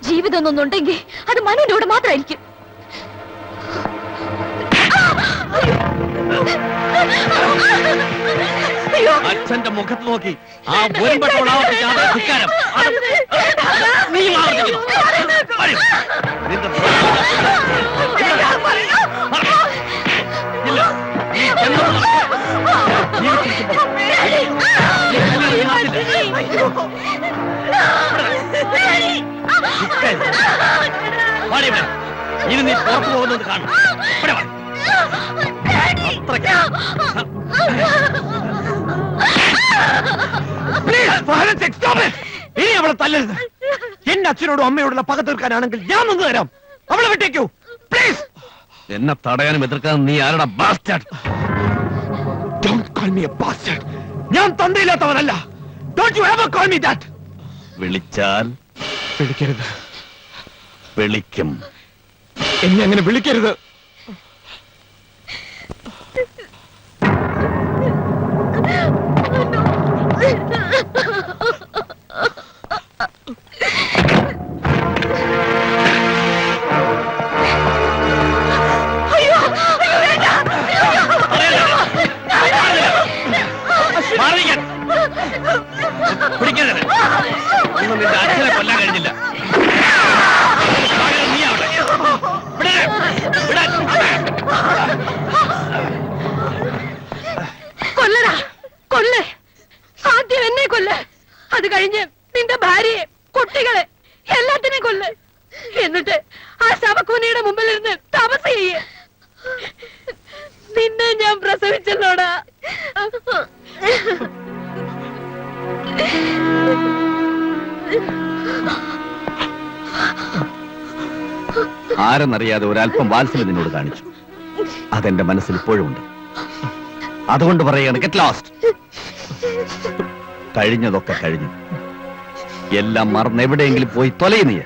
ജീവിതം ഒന്നുണ്ടെങ്കിൽ അത് മനുവിനോട് മാത്രമായിരിക്കും. അച്ഛന്റെ മുഖത്ത് നോക്കി ആ ഒരുപെട്ടോളം ആവർത്തിക്കാതെ ധിക്കാരം. നീയും ആവർത്തിക്കുന്നു. വരൂ. നിന്റെ ഇല്ല. നീ എന്നോട് ജീവിച്ചിരിക്കുമ്പോൾ ഇനി നീ പുറത്തു പോകുന്നത് കാണും. ഇവിടെ വാ. ഇനി അവളെ തല്ലരുത്. എന്റെ അച്ഛനോടും അമ്മയോടുള്ള പക തീർക്കാനാണെങ്കിൽ ഞാൻ നിന്ന് തരാം. അവളെ വിട്ടേക്കൂ പ്ലീസ്. എന്നെ തടയാനും എതിർക്കാനും നീ ആരുടെ bastard? Don't call me a bastard. ഞാൻ തന്തയില്ലാത്തവനല്ല. Don't you ever call me that. വിളിച്ചാൽ വിളിക്കരുത്. വിളിക്കും. എന്നെ അങ്ങനെ വിളിക്കരുത്. പിടിക്കരുത്. ഒന്നും നിന്റെ അച്ഛനെ കൊല്ലാൻ കഴിഞ്ഞില്ല. നീ അവിടെ കൊല്ലടാ, കൊല്ല്. ആദ്യം എന്നെ കൊല്ല്. അത് കഴിഞ്ഞ് നിന്റെ ഭാര്യയെ, കുട്ടികളെ എല്ലാത്തിനെയും കൊല്ല്. എന്നിട്ട് ആ ശവക്കൂനിയുടെ മുമ്പിൽ ഇരുന്ന് തപസ് ചെയ്യ്. നിന്നെ ഞാൻ പ്രസവിച്ചല്ലോടാ. ആരെന്നറിയാതെ ഒരല്പം വാത്സല്യം നിന്നോട് കാണിച്ചു. അതെന്റെ മനസ്സിൽ ഇപ്പോഴും ഉണ്ട്. അതുകൊണ്ട് പറയുകയാണ്, ഗെറ്റ് ലോസ്റ്റ്. കഴിഞ്ഞതൊക്കെ കഴിഞ്ഞു. എല്ലാം മറന്ന് എവിടെയെങ്കിലും പോയി തൊലയുന്നീ.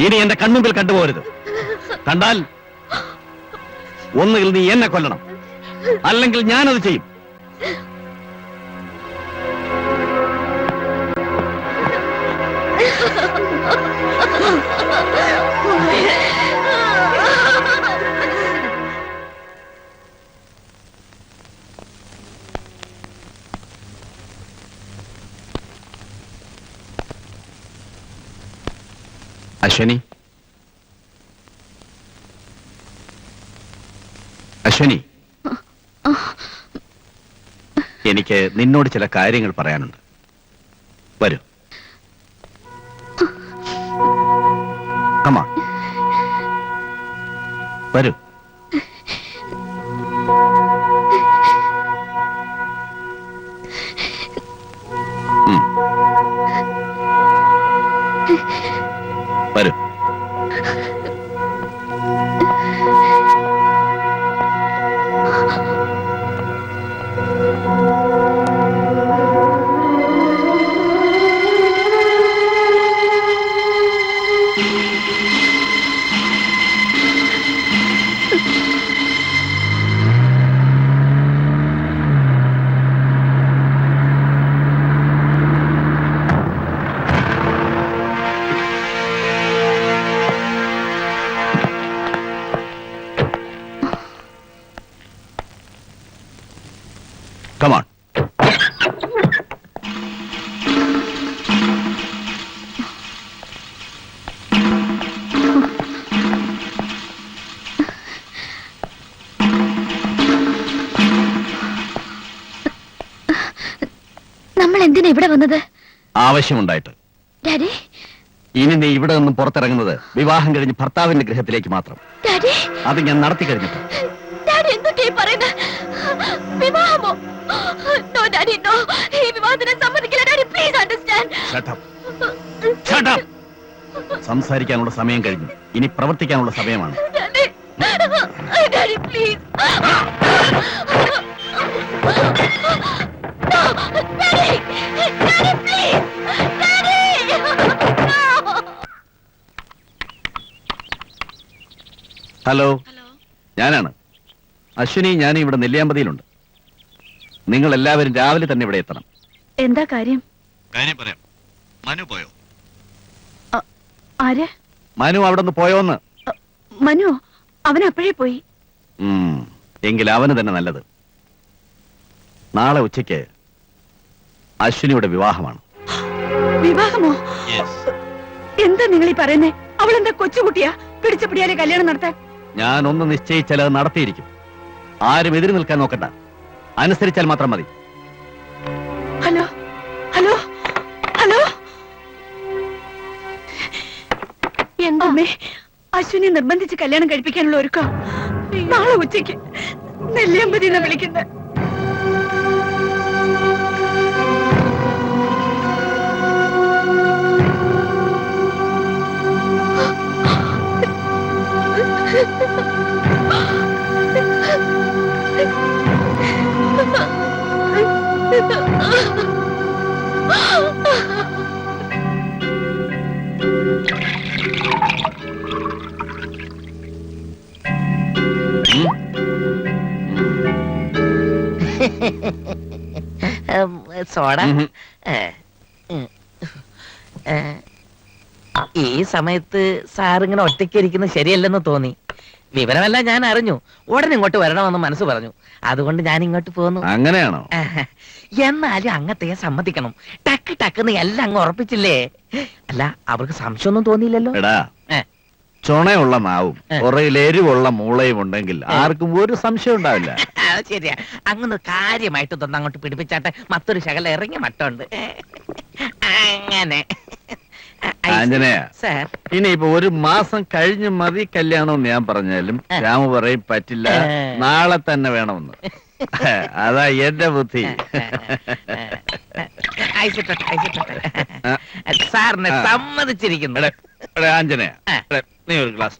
ഇനി എന്റെ കൺമുമ്പിൽ കണ്ടുപോകരുത്. കണ്ടാൽ ഒന്നുകിൽ നീ എന്നെ കൊല്ലണം, അല്ലെങ്കിൽ ഞാനത് ചെയ്യും. അശ്വനി, അശ്വനി, എനിക്ക് നിന്നോട് ചില കാര്യങ്ങൾ പറയാനുണ്ട്. വരൂ. Come on. വരൂ. വരൂ. Come on. നമ്മൾ എന്തിനാ ഇവിടെ വന്നത്? ആവശ്യമുണ്ടായിട്ട്. ഡാഡി, ഇനി നീ ഇവിടെ നിന്നും പുറത്തിറങ്ങുന്നത് വിവാഹം കഴിഞ്ഞ് ഭർത്താവിന്റെ ഗൃഹത്തിലേക്ക് മാത്രം. ഡാഡി, അത് ഞാൻ നടത്തി കഴിഞ്ഞിട്ട്. ഡാഡി എന്തൊക്കെയാ പറയുന്നത്? വിവാഹമോ? നോ ഡാഡി നോ ഈ വിവാഹത്തിന് സമ്മതിക്കില്ല daddy please understand Shut up. സംസാരിക്കാനുള്ള സമയം കഴിഞ്ഞു. ഇനി പ്രവർത്തിക്കാനുള്ള സമയമാണ്. ഡാഡി പ്ലീസ് ഹലോ, ഞാനാണ് അശ്വിനി. ഞാൻ ഇവിടെ നെല്ലിയാമ്പതിയിലുണ്ട്. നിങ്ങൾ എല്ലാവരും രാവിലെ തന്നെ ഇവിടെ എത്തണം. എന്താ കാര്യം? കാര്യം പറയാം. മനു പോയോ? ആര്? മനു അവിടെ നിന്ന് പോയോന്ന്? മനു അവൻ അപ്പോഴേ പോയി. എങ്കിൽ അവന് തന്നെ നല്ലത്. നാളെ ഉച്ചയ്ക്ക് അശ്വിനിയുടെ വിവാഹമാണ്. വിവാഹമോ? എന്താ നിങ്ങൾ ഈ പറയുന്നേ? അവൾ എന്താ കൊച്ചുകുട്ടിയാ? പിടിച്ചപ്പിടിയാലെ കല്യാണം നടത്താൻ? ഞാൻ ഒന്ന് നിശ്ചയിച്ചാൽ അത് നടത്തിയിരിക്കും. ആരും എതിര് നിൽക്കാൻ നോക്കണ്ട. അനുസരിച്ചാൽ മാത്രം മതി. ഹലോ ഹലോ ഹലോ, എന്താ അശ്വിനെ നിർബന്ധിച്ച് കല്യാണം കഴിപ്പിക്കാനുള്ള ഒരുക്കം? നാളെ ഉച്ചയ്ക്ക് നെല്ലിയാമ്പതി എന്നാ വിളിക്കുന്നത്. സോഡ. ഈ സമയത്ത് സാറിങ്ങനെ ഒറ്റയ്ക്ക് ഇരിക്കുന്നത് ശരിയല്ലെന്ന് തോന്നി. വിവരമെല്ലാം ഞാൻ അറിഞ്ഞു. ഉടനെ ഇങ്ങോട്ട് വരണമെന്ന് മനസ്സ് പറഞ്ഞു. അതുകൊണ്ട് ഞാൻ ഇങ്ങോട്ട് പോന്നു. അങ്ങനെയാണോ? എന്നാലും അങ്ങത്തെ സമ്മതിക്കണം. ടക്ക് ടക്കെന്ന് എല്ലാം അങ്ങ് ഉറപ്പിച്ചില്ലേ? അല്ല, അവർക്ക് സംശയമൊന്നും തോന്നിയില്ലല്ലോ? എടാ, ചുണയുള്ള നാവും പുറയിൽ എരിവുള്ള മൂളയും ഉണ്ടെങ്കിൽ ആർക്കും ഒരു സംശയം ഉണ്ടാവില്ല. അത് ശരിയാ. അങ്ങനെ കാര്യമായിട്ട് തന്നെ അങ്ങോട്ട് പിടിപ്പിച്ചാട്ടെ. മറ്റൊരു ശകലം ഇറങ്ങി മട്ടുണ്ട്. അങ്ങനെ ആഞ്ജനേയ, സാർ, ഇനിയിപ്പോ ഒരു മാസം കഴിഞ്ഞ് മതി കല്യാണം ഞാൻ പറഞ്ഞാലും രാമു പറയും പറ്റില്ല, നാളെ തന്നെ വേണമെന്ന്. അതാ എന്റെ ബുദ്ധി. സാറിനെ സമ്മതിച്ചിരിക്കുന്നു. ആഞ്ജനേയ, നീ ഒരു ഗ്ലാസ്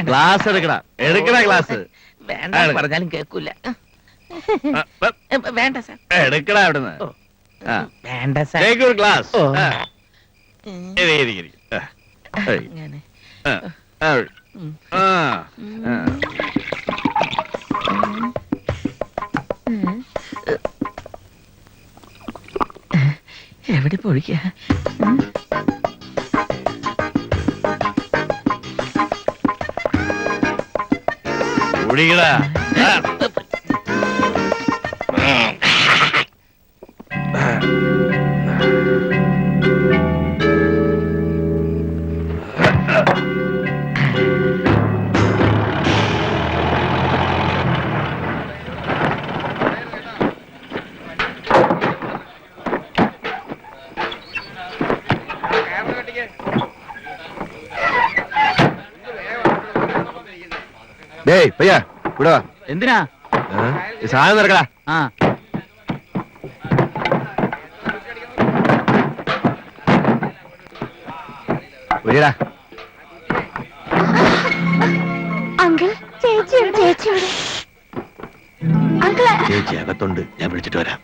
ഗ്ലാസ് എടുക്കടാ. എടുക്കടാ ഗ്ലാസ്. വേണ്ട പറഞ്ഞാലും കേൾക്കൂല. വേണ്ട സാർ. എടുക്കടാ അവിടുന്ന്. വേണ്ട സാർ. ഒരു ഗ്ലാസ്. എവിടെ പൊഴിക്ക? കുടിക്കടാ. എന്തിനാ സാധനം നിറക്കടാ. അങ്കിൾ ചേച്ചിയോട് ചേച്ചിയോട് അങ്കിൾ ചേച്ചി അകത്തുണ്ട്, ഞാൻ വിളിച്ചിട്ട് വരാം.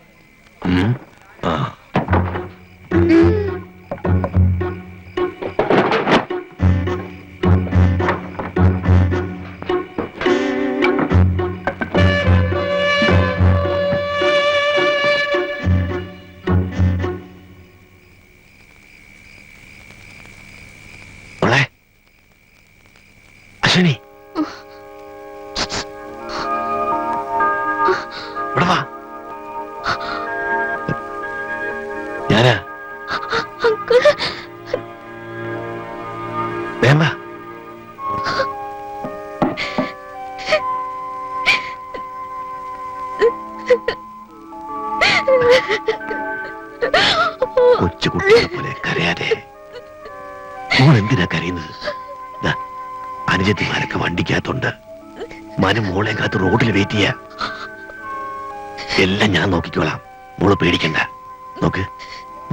അശ്വിനി, ഞാനാ. വേണ്ട, കൊച്ചുകുട്ടികളെ പോലെ കരയാതെ. മോൾ എന്തിനാ കരയുന്നത്? അനുജത്തിമാരൊക്കെ വണ്ടിക്കകത്തുണ്ട്. മനു മോളെ കാത്ത് റോഡിൽ വെയിറ്റ് ചെയ്യാ. എല്ലാം ഞാൻ നോക്കിക്കോളാം. മോള് പേടിക്കണ്ട. നോക്ക്,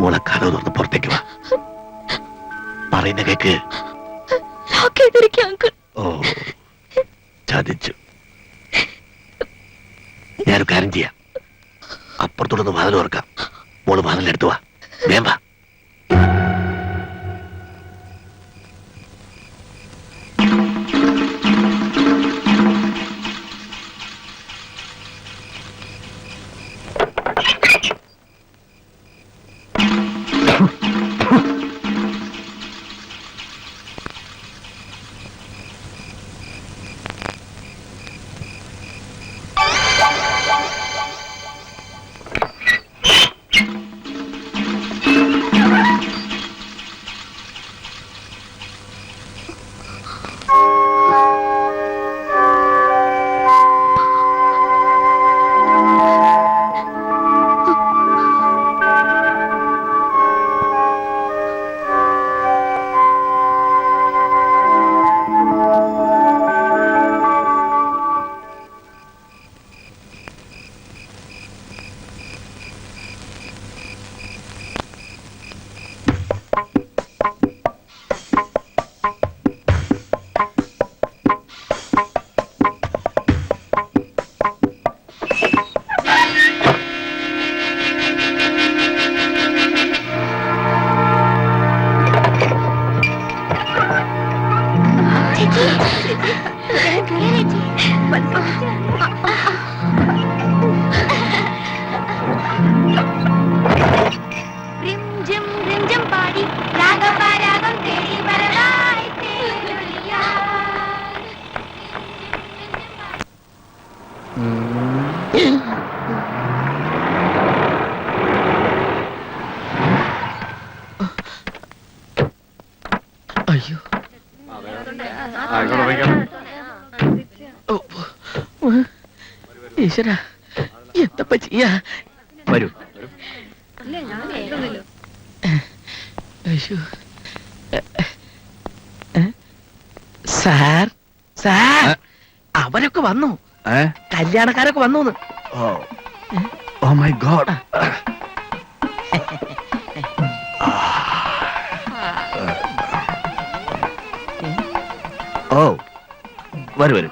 മോളെ കഥ തുറന്ന് പുറത്തേക്ക് വാ. പറയുന്ന കേക്ക്. ഓ, ചതിച്ചു. ഞാനൊരു കാര്യം ചെയ്യാം. അപ്പുറത്തോടൊന്ന് വാതിൽ തുറക്കാം. മോള് വാതിലെടുത്തു വാ. വേം വാ. അയ്യോ, ഈശ്വര, എന്തപ്പ ചെയ്യാ? വരൂ. അയ്യോ, സാർ സാർ, അവരൊക്കെ വന്നു. കല്യാണക്കാരൊക്കെ വന്നു. Oh my God. ഓ, വരൂ വരൂ.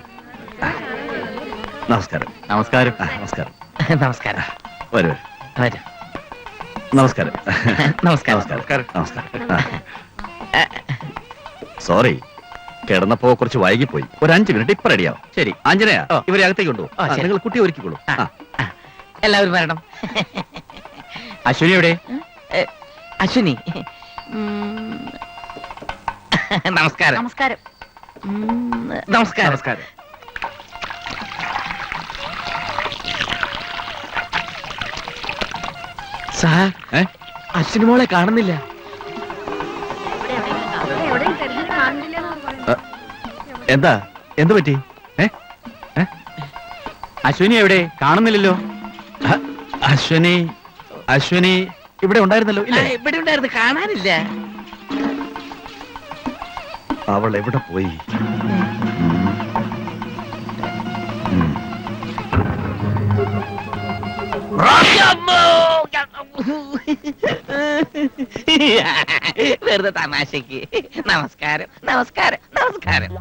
നമസ്കാരം. നമസ്കാരം. നമസ്കാരം. നമസ്കാരം. വരൂ വരൂ. നമസ്കാരം. നമസ്കാരം. നമസ്കാരം. നമസ്കാരം. സോറി, കിടന്നപ്പോ കുറച്ച് വൈകിപ്പോയി. ഒരു 5 മിനിറ്റ് ഇപ്പൊ റെഡിയാവും. ശരി ആഞ്ജനേയ, ഇവരെ അകത്തേക്ക് കൊണ്ടുപോകും. നിങ്ങൾ കുട്ടി ഒരുക്കിക്കോളൂ. എല്ലാവരും വരണം. അശ്വിനി എവിടെ? അശ്വിനി, നമസ്കാരം. നമസ്കാരം. നമസ്കാരം. നമസ്കാരം. സാർ, അശ്വിനി മോളെ കാണുന്നില്ല. എന്താ, എന്ത് പറ്റി? അശ്വിനി എവിടെ? കാണുന്നില്ലല്ലോ. അശ്വിനി, അശ്വിനി ഇവിടെ ഉണ്ടായിരുന്നല്ലോ ഇല്ലേ? ഇവിടെ ഉണ്ടായിരുന്നു, കാണാനില്ല. അവൾ എവിടെ പോയി? വെറുതെ തമാശക്ക്. നമസ്കാരം. നമസ്കാരം. നമസ്കാരം.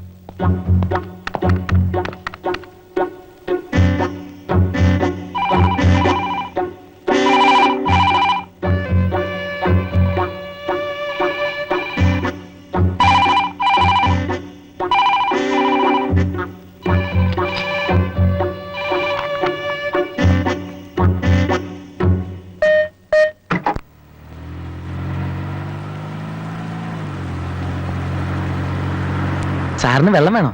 സാറിന് വെള്ളം വേണോ?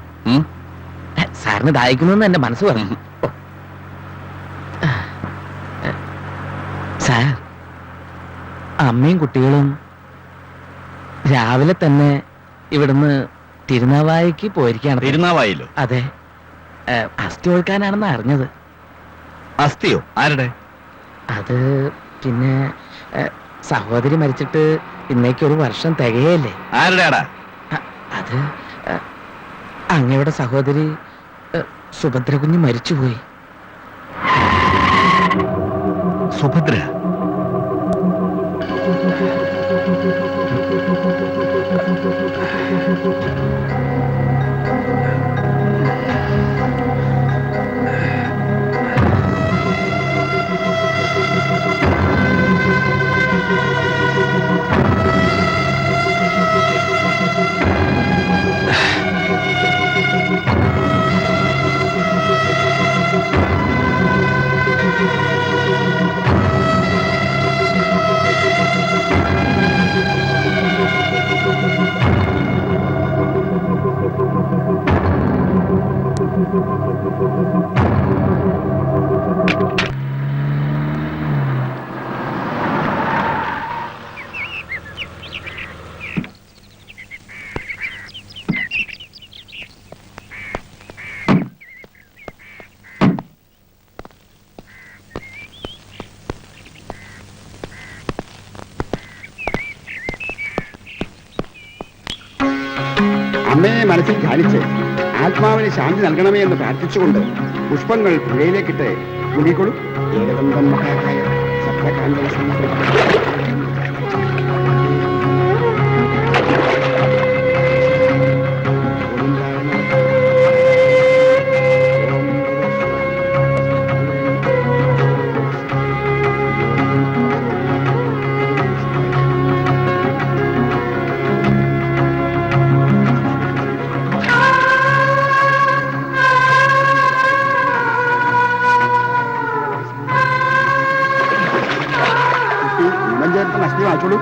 സാറിന് ദാഹിക്കുന്നു എന്റെ മനസ്സ് പറഞ്ഞു. സാർ, അമ്മയും കുട്ടികളും രാവിലെ തന്നെ ഇവിടുന്ന് തിരുനാവായിക്ക് പോയിരിക്കാണ്. തിരുനാവായില്ലോ? അതെ, അസ്ഥി ഒഴുക്കാനാണെന്ന് അറിഞ്ഞത്. അസ്ഥിയോ? ആരുടെ? അത് പിന്നെ സഹോദരി മരിച്ചിട്ട് ഇന്നേക്ക് 1 വർഷം തികയല്ലേ. ആരുടെ ആടാ? അത് അങ്ങയുടെ സഹോദരി സുഭദ്ര കുഞ്ഞ് മരിച്ചുപോയി. സുഭദ്ര. അമ്മയെ മനസ്സിൽ ധ്യാനിച്ച് ആത്മാവിന് ശാന്തി നൽകണമേ എന്ന് പ്രാർത്ഥിച്ചുകൊണ്ട് പുഷ്പങ്ങൾ പുഴയിലേക്കിട്ട് മുങ്ങിക്കൊള്ളു. ഏകദന്തം മഹാകായ സപ്തകാന്തം ചേർത്ത് നഷ്ടം വായിച്ചോളൂ.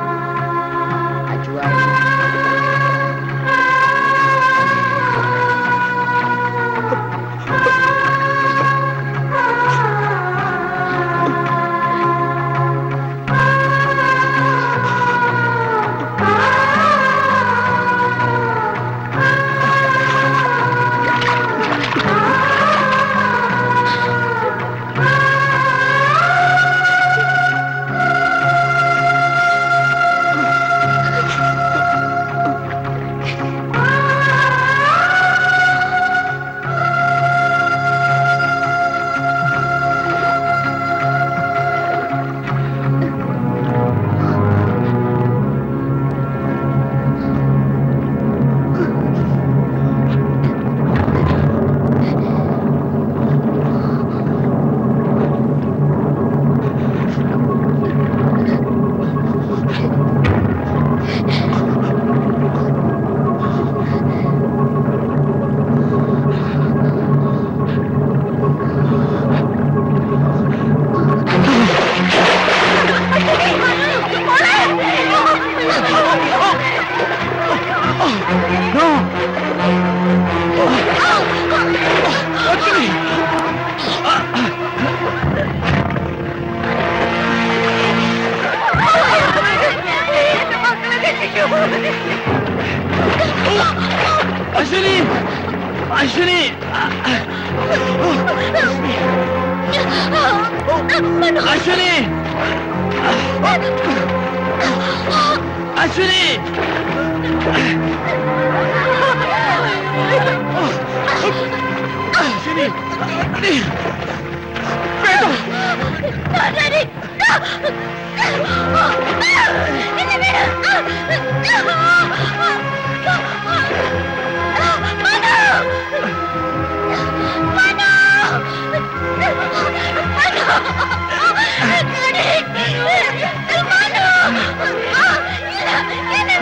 അശ്വിനി, അശ്വിനി, അശ്വിനി, അശ്വിനി, അശ്വിനി, വേണ്ട.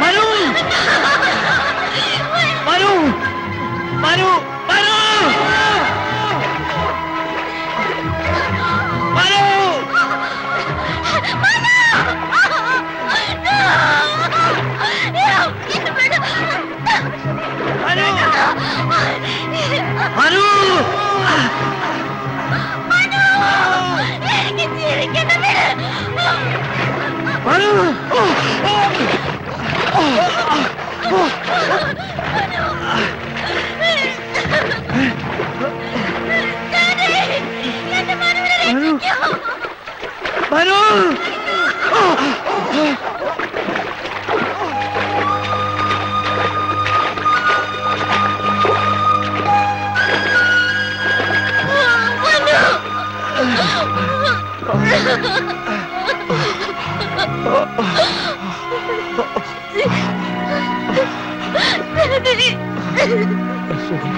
മനു, മനു, മനു, മനു, Manu! അശ്വതി